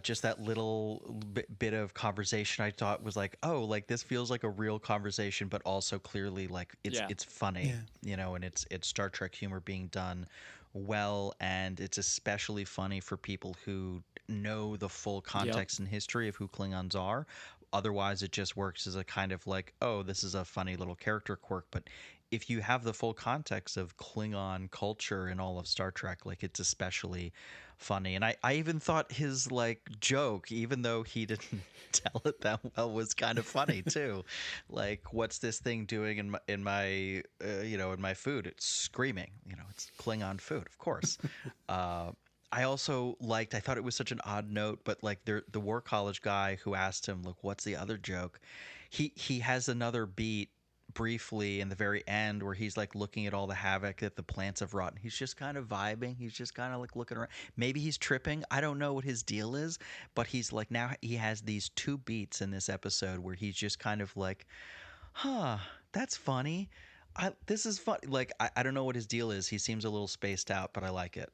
Just that little bit of conversation I thought was like, oh, like this feels like a real conversation, but also clearly like it's funny, and it's Star Trek humor being done well, and it's especially funny for people who know the full context and history of who Klingons are. Otherwise, it just works as a kind of like, oh, this is a funny little character quirk. But if you have the full context of Klingon culture in all of Star Trek, like it's especially funny. And I even thought his like joke, even though he didn't tell it that well, was kind of funny too. Like, what's this thing doing in my in my food? It's screaming. It's Klingon food, of course. I also I thought it was such an odd note, but like the War College guy who asked him, look, what's the other joke? He has another beat briefly in the very end where he's like looking at all the havoc that the plants have wrought. And he's just kind of vibing. He's just kind of like looking around. Maybe he's tripping. I don't know what his deal is, but he's like, now he has these two beats in this episode where he's just kind of like, huh, that's funny. This is fun. Like, I don't know what his deal is. He seems a little spaced out, but I like it.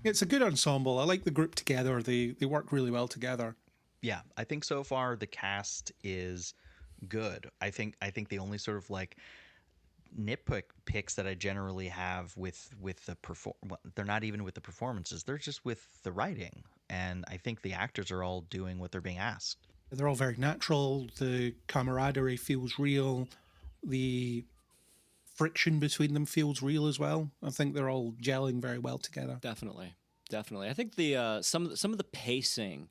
It's a good ensemble. I like the group together. They work really well together. Yeah, I think so far the cast is good. I think the only sort of like nitpicks that I generally have with the they're not even with the performances. They're just with the writing. And I think the actors are all doing what they're being asked. They're all very natural. The camaraderie feels real. The friction between them feels real as well. I think they're all gelling very well together. Definitely. I think the some of the pacing,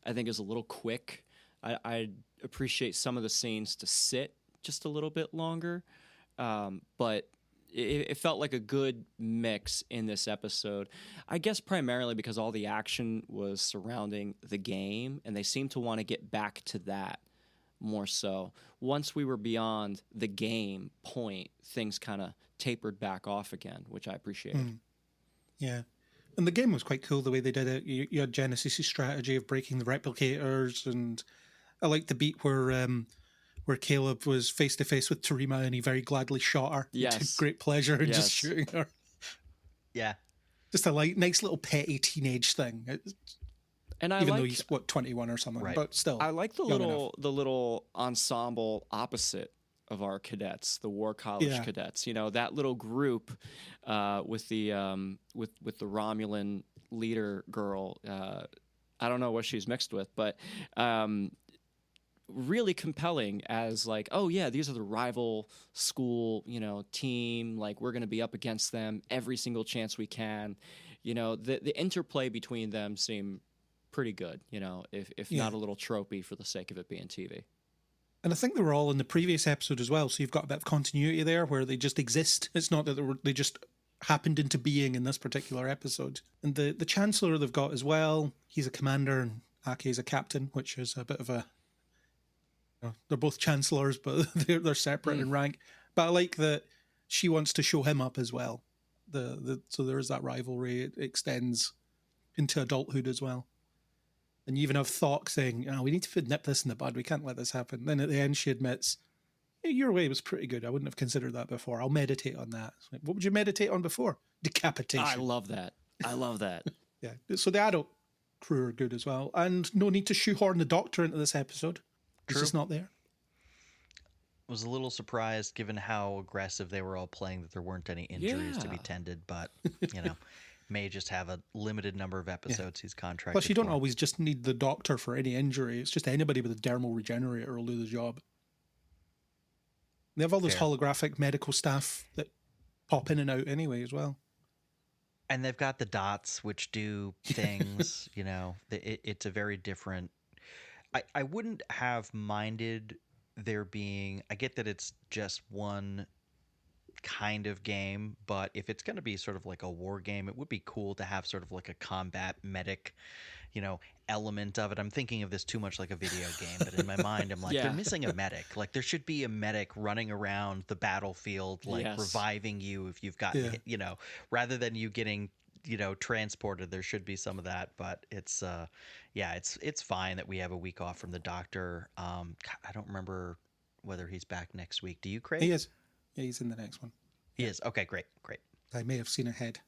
I think, is a little quick. I appreciate some of the scenes to sit just a little bit longer, but it felt like a good mix in this episode. I guess primarily because all the action was surrounding the game, and they seem to want to get back to that more so. Once we were beyond the game point, things kind of tapered back off again, which I appreciated. Yeah. And the game was quite cool the way they did it. You had Genesis's strategy of breaking the replicators, and I liked the beat where Caleb was face to face with Terima and he very gladly shot her. Yes. He took great pleasure in just shooting her. Yeah. Just a nice little petty teenage thing. And even though he's 21 or something, right. But still, I like the little ensemble opposite of our cadets, the War College cadets. That little group with the Romulan leader girl. I don't know what she's mixed with, but really compelling as like, oh yeah, these are the rival school, team. Like, we're going to be up against them every single chance we can. The interplay between them seem pretty good, if not a little tropey for the sake of it being TV. And I think they were all in the previous episode as well, so you've got a bit of continuity there where they just exist. It's not that they just happened into being in this particular episode. And the Chancellor they've got as well, he's a commander and Ake is a captain, which is a bit of a... they're both Chancellors, but they're separate in rank. But I like that she wants to show him up as well. So there is that rivalry. It extends into adulthood as well. And you even have Thok saying, we need to nip this in the bud. We can't let this happen. Then at the end, she admits, your way was pretty good. I wouldn't have considered that before. I'll meditate on that. Like, what would you meditate on before? Decapitation. I love that. Yeah. So the adult crew are good as well. And no need to shoehorn the Doctor into this episode. He's just not there. I was a little surprised given how aggressive they were all playing that there weren't any injuries to be tended, but, may just have a limited number of episodes he's contracted. Plus, you don't always just need the Doctor for any injury. It's just anybody with a dermal regenerator will do the job. They have all this holographic medical staff that pop in and out anyway as well. And they've got the dots, which do things, it's a very different... I wouldn't have minded there being... I get that it's just one kind of game, but if it's going to be sort of like a war game, it would be cool to have sort of like a combat medic, element of it. I'm thinking of this too much like a video game, but in my mind, I'm like, Yeah. they're missing a medic. Like, there should be a medic running around the battlefield, like Yes. reviving you if you've gotten hit, rather than you getting, transported. There should be some of that, but it's fine that we have a week off from the doctor. I don't remember whether he's back next week. Do you, Craig? He is. Yeah, he's in the next one. He is. Okay, great. I may have seen a head.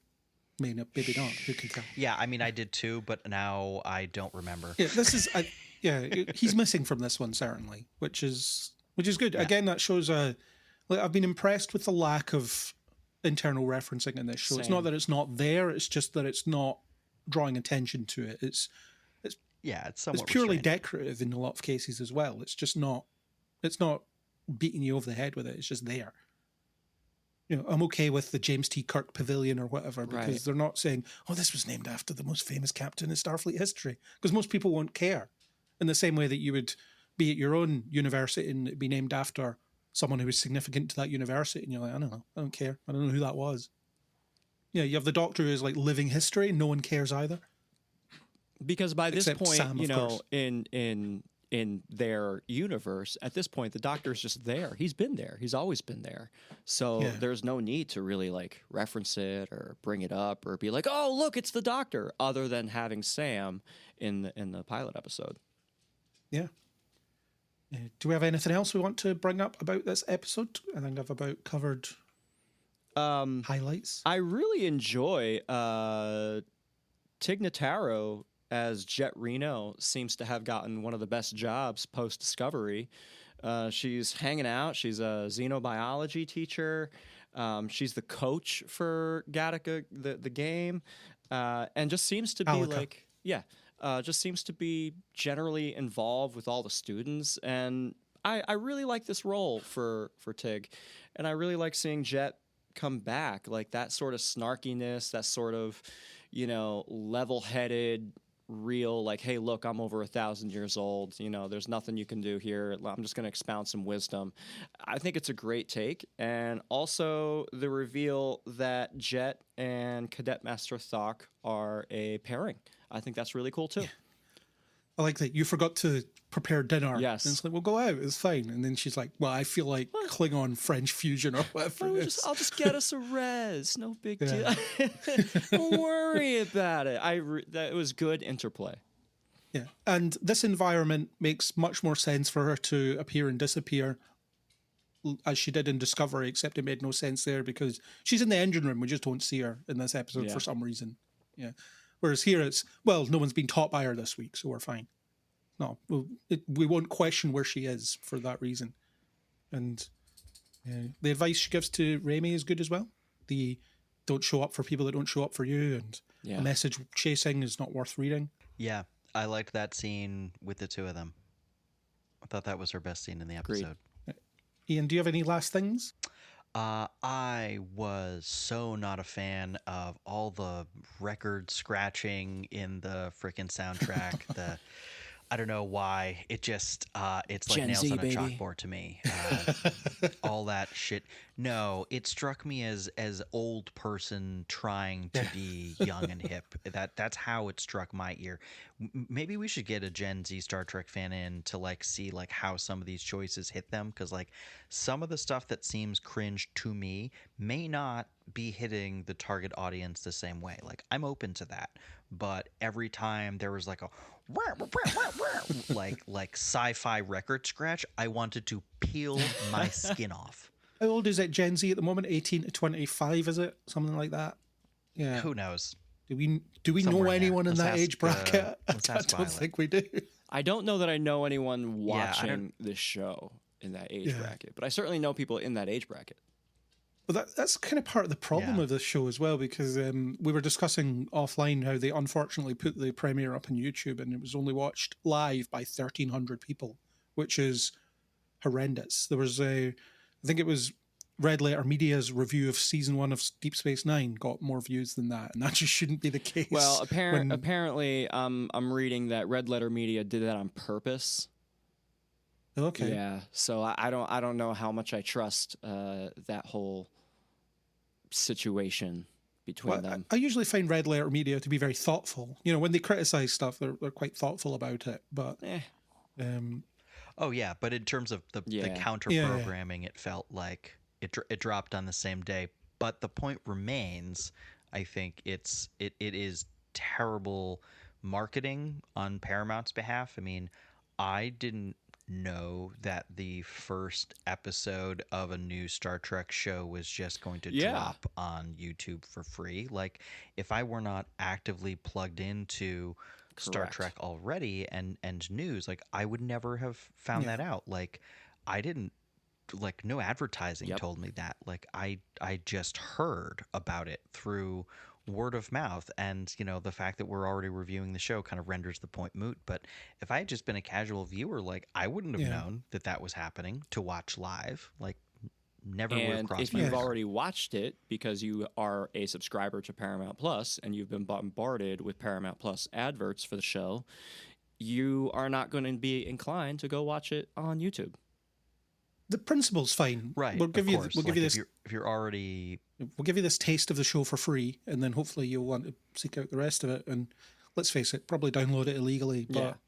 May not, maybe not. Who can tell? Yeah, I mean, I did too, but now I don't remember. Yeah, this is. He's missing from this one certainly, which is good. Yeah. Again, that shows I've been impressed with the lack of internal referencing in this show. It's Same. not that it's not there; it's just that it's not drawing attention to it. It's somewhat purely restrained. decorative in a lot of cases as well. It's just not. It's not beating you over the head with it. It's just there. I'm okay with the James T. Kirk Pavilion or whatever because Right. they're not saying, "Oh, this was named after the most famous captain in Starfleet history," because most people won't care. In the same way that you would be at your own university and it'd be named after someone who was significant to that university, and you're like, "I don't know, I don't care, I don't know who that was." Yeah, you have the Doctor who's like living history, and no one cares either. Because by this Except point, Sam, of course. in their universe, at this point, the Doctor's just there. He's been there. He's always been there. So Yeah. there's no need to really like reference it or bring it up or be like, "Oh, look, it's the Doctor," other than having Sam in the pilot episode. Yeah. Do we have anything else we want to bring up about this episode? I think I've about covered highlights. I really enjoy Tig Notaro as Jet Reno. Seems to have gotten one of the best jobs post Discovery. She's hanging out. She's a xenobiology teacher. She's the coach for Gattaca, the game, and just seems to be Alaka. just seems to be generally involved with all the students. And I really like this role for Tig, and I really like seeing Jet come back, like that sort of snarkiness, that sort of level-headed, real, like, hey, look, I'm over 1,000 years old. There's nothing you can do here. I'm just going to expound some wisdom. I think it's a great take. And also the reveal that Jet and Cadet Master Thok are a pairing. I think that's really cool too. Yeah. I like that you forgot to prepare dinner. Yes. And it's like, we'll go out. It's fine. And then she's like, well, I feel like Klingon French fusion or whatever it is. I'll just get us a res. No big Yeah. deal. Don't worry about it. That was good interplay. Yeah. And this environment makes much more sense for her to appear and disappear as she did in Discovery, except it made no sense there because she's in the engine room. We just don't see her in this episode for some reason. Yeah. Whereas here it's, well, no one's been taught by her this week, so we're fine. No, we won't question where she is for that reason. And the advice she gives to Raimi is good as well. The don't show up for people that don't show up for you, and a message chasing is not worth reading. Yeah, I liked that scene with the two of them. I thought that was her best scene in the episode. Ian, do you have any last things? I was so not a fan of all the record scratching in the freaking soundtrack. I don't know why. It just, it's like Gen nails Z, on a baby. chalkboard to me. All that shit. No, it struck me as old person trying to be young and hip. That's how it struck my ear. Maybe we should get a Gen Z Star Trek fan in to like see like how some of these choices hit them, because like some of the stuff that seems cringe to me may not be hitting the target audience the same way. Like, I'm open to that, but every time there was like a like sci-fi record scratch, I wanted to peel my skin off. How old is it, Gen Z at the moment? 18 to 25, is it? Something like that? Yeah. Who knows? Do we Somewhere know in there. anyone in Let's that ask, age bracket? let's I ask don't Violet. think we do. I don't know that I know anyone Yeah, I watching don't- this show in that age bracket, but I certainly know people in that age bracket. Well, that's kind of part of the problem Yeah. of this show as well, because we were discussing offline how they unfortunately put the premiere up on YouTube and it was only watched live by 1,300 people, which is horrendous. There was I think it was Red Letter Media's review of season 1 of Deep Space Nine got more views than that, and that just shouldn't be the case. Well, when- apparently, I'm reading that Red Letter Media did that on purpose. Okay. Yeah, so I don't know how much I trust that whole situation between them. I usually find Red Letter Media to be very thoughtful. You know, when they criticize stuff, they're quite thoughtful about it. But oh yeah, but in terms of the counter programming, it felt like it dropped on the same day. But the point remains, I think it is terrible marketing on Paramount's behalf. I mean, I didn't know that the first episode of a new Star Trek show was just going to drop on YouTube for free. Like, if I were not actively plugged into Star Trek already and news, like, I would never have found that out. Like, I didn't, like, no advertising told me that. Like, I just heard about it through word of mouth, and you know, the fact that we're already reviewing the show kind of renders the point moot. But if I had just been a casual viewer, like, I wouldn't have known that was happening to watch live. Like, never would have crossed my mind. If you've already watched it because you are a subscriber to Paramount Plus and you've been bombarded with Paramount Plus adverts for the show, you are not going to be inclined to go watch it on YouTube. The principle's fine, right? We'll give you this. If you're already, we'll give you this taste of the show for free, and then hopefully you'll want to seek out the rest of it. And let's face it, probably download it illegally, but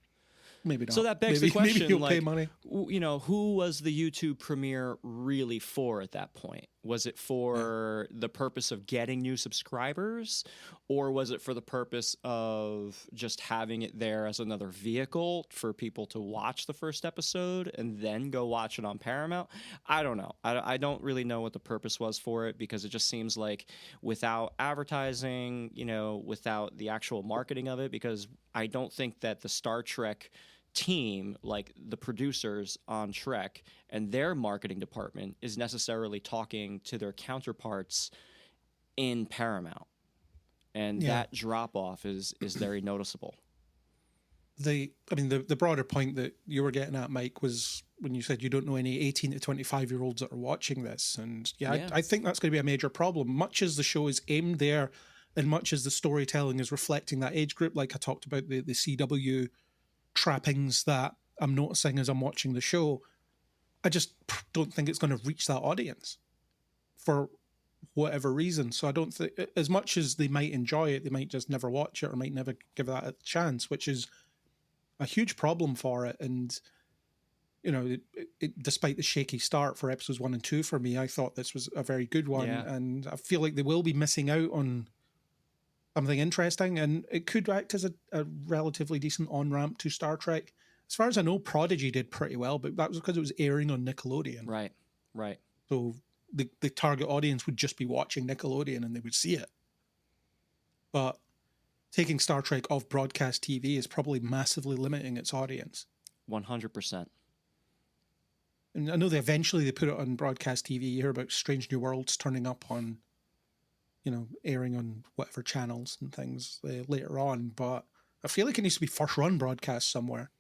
maybe not. So that begs the question: maybe you'll like, pay money. You know, who was the YouTube premiere really for at that point? Was it for the purpose of getting new subscribers, or was it for the purpose of just having it there as another vehicle for people to watch the first episode and then go watch it on Paramount? I don't know. I don't really know what the purpose was for it, because it just seems like without advertising, you know, without the actual marketing of it, because I don't think that the Star Trek team, like the producers on Trek and their marketing department, is necessarily talking to their counterparts in Paramount, and that drop off is very noticeable. The broader point that you were getting at, Mike, was when you said you don't know any 18 to 25-year-olds that are watching this, and I think that's going to be a major problem. Much as the show is aimed there, and much as the storytelling is reflecting that age group, like I talked about the CW trappings that I'm noticing as I'm watching the show, I just don't think it's going to reach that audience for whatever reason. So I don't think, as much as they might enjoy it, they might just never watch it or might never give that a chance, which is a huge problem for it. And, you know, despite the shaky start for episodes 1 and 2 for me, I thought this was a very good one. Yeah. And I feel like they will be missing out on something interesting, and it could act as a relatively decent on-ramp to Star Trek. As far as I know, Prodigy did pretty well, but that was because it was airing on Nickelodeon. Right. So the target audience would just be watching Nickelodeon and they would see it. But taking Star Trek off broadcast TV is probably massively limiting its audience. 100%. And I know they eventually put it on broadcast TV. You hear about Strange New Worlds turning up on, you know, airing on whatever channels and things later on, but I feel like it needs to be first run broadcast somewhere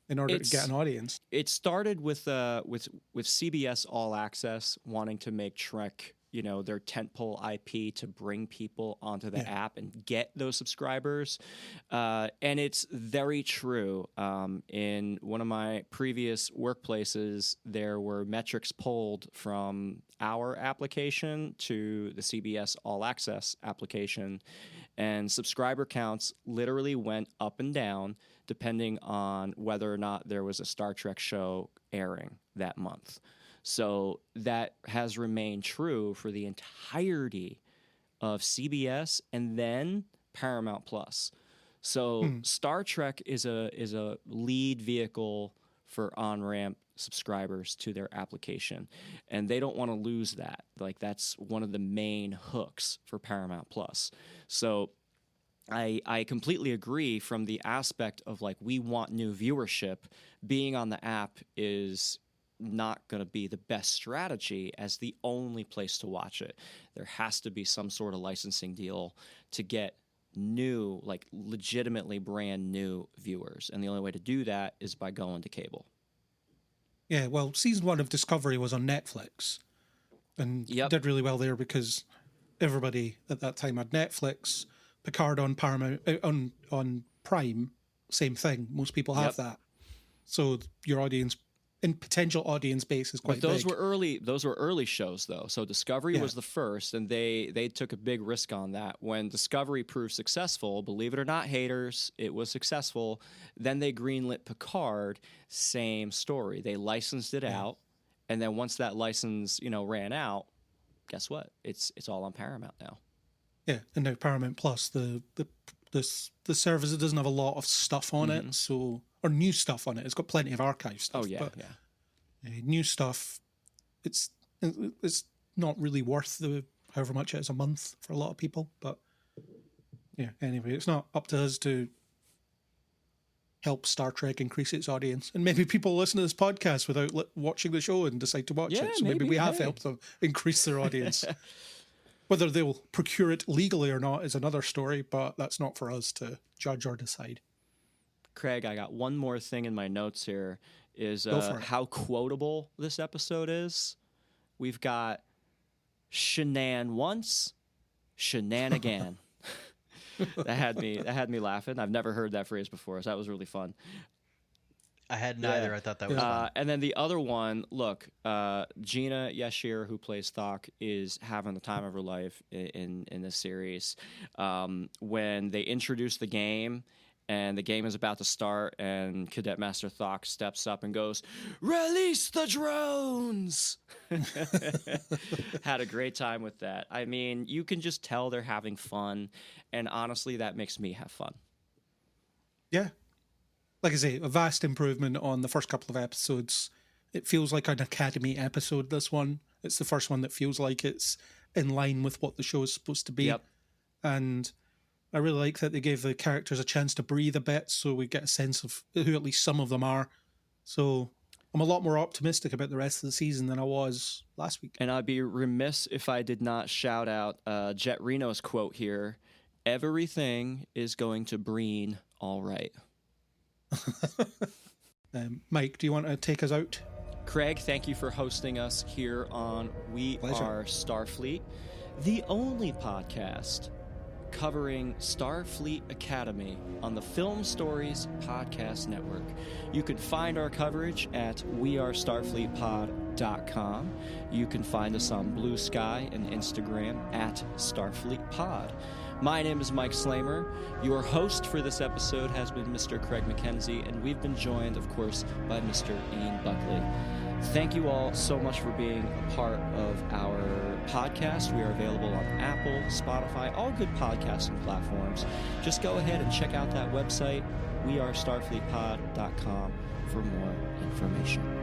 in order to get an audience. It started with CBS All Access wanting to make Trek, you know, their tentpole IP to bring people onto the app and get those subscribers. And it's very true. In one of my previous workplaces, there were metrics pulled from our application to the CBS All Access application, and subscriber counts literally went up and down depending on whether or not there was a Star Trek show airing that month. So that has remained true for the entirety of CBS and then Paramount Plus. So Star Trek is a lead vehicle for on-ramp subscribers to their application, and they don't want to lose that. Like, that's one of the main hooks for Paramount Plus. So I completely agree from the aspect of, like, we want new viewership. Being on the app is not going to be the best strategy as the only place to watch it. There has to be some sort of licensing deal to get new, like legitimately brand new viewers. And the only way to do that is by going to cable. Yeah, well, season 1 of Discovery was on Netflix and did really well there because everybody at that time had Netflix. Picard on Paramount, on Prime, same thing. Most people have that. So your audience in potential audience base is quite But those big. were early shows though. So Discovery was the first, and they took a big risk on that. When Discovery proved successful, believe it or not, haters, it was successful. Then they greenlit Picard, same story. They licensed it out, and then once that license, ran out, guess what? It's all on Paramount now. Yeah, and now Paramount Plus, the service, it doesn't have a lot of stuff on it, or new stuff on it. It's got plenty of archive stuff. Oh yeah, but, new stuff, it's not really worth the however much it is a month for a lot of people. But yeah, anyway, it's not up to us to help Star Trek increase its audience. And maybe people listen to this podcast without watching the show and decide to watch it. So maybe we have helped them increase their audience. Whether they'll procure it legally or not is another story, but that's not for us to judge or decide. Craig, I got one more thing in my notes here, is how quotable this episode is. We've got shenan once, shenanigan. That had me laughing. I've never heard that phrase before, so that was really fun. I had neither. I thought that was fun. And then the other one, look, Gina Yashir, who plays Thok, is having the time of her life in this series. When they introduce the game, and the game is about to start, and Cadet Master Thok steps up and goes, "Release the drones!" Had a great time with that. I mean, you can just tell they're having fun, and honestly, that makes me have fun. Yeah. Like I say, a vast improvement on the first couple of episodes. It feels like an Academy episode, this one. It's the first one that feels like it's in line with what the show is supposed to be. Yep. And I really like that they gave the characters a chance to breathe a bit, so we get a sense of who at least some of them are. So I'm a lot more optimistic about the rest of the season than I was last week. And I'd be remiss if I did not shout out Jet Reno's quote here. "Everything is going to breen all right." Mike, do you want to take us out? Craig, thank you for hosting us here on We Are Starfleet, the only podcast covering Starfleet Academy on the Film Stories Podcast Network. You can find our coverage at wearestarfleetpod.com. You can find us on Blue Sky and Instagram at StarfleetPod. My name is Mike Slamer. Your host for this episode has been Mr. Craig McKenzie, and we've been joined, of course, by Mr. Ian Buckley. Thank you all so much for being a part of our podcast. We are available on Apple, Spotify, all good podcasting platforms. Just go ahead and check out that website, wearestarfleetpod.com, for more information.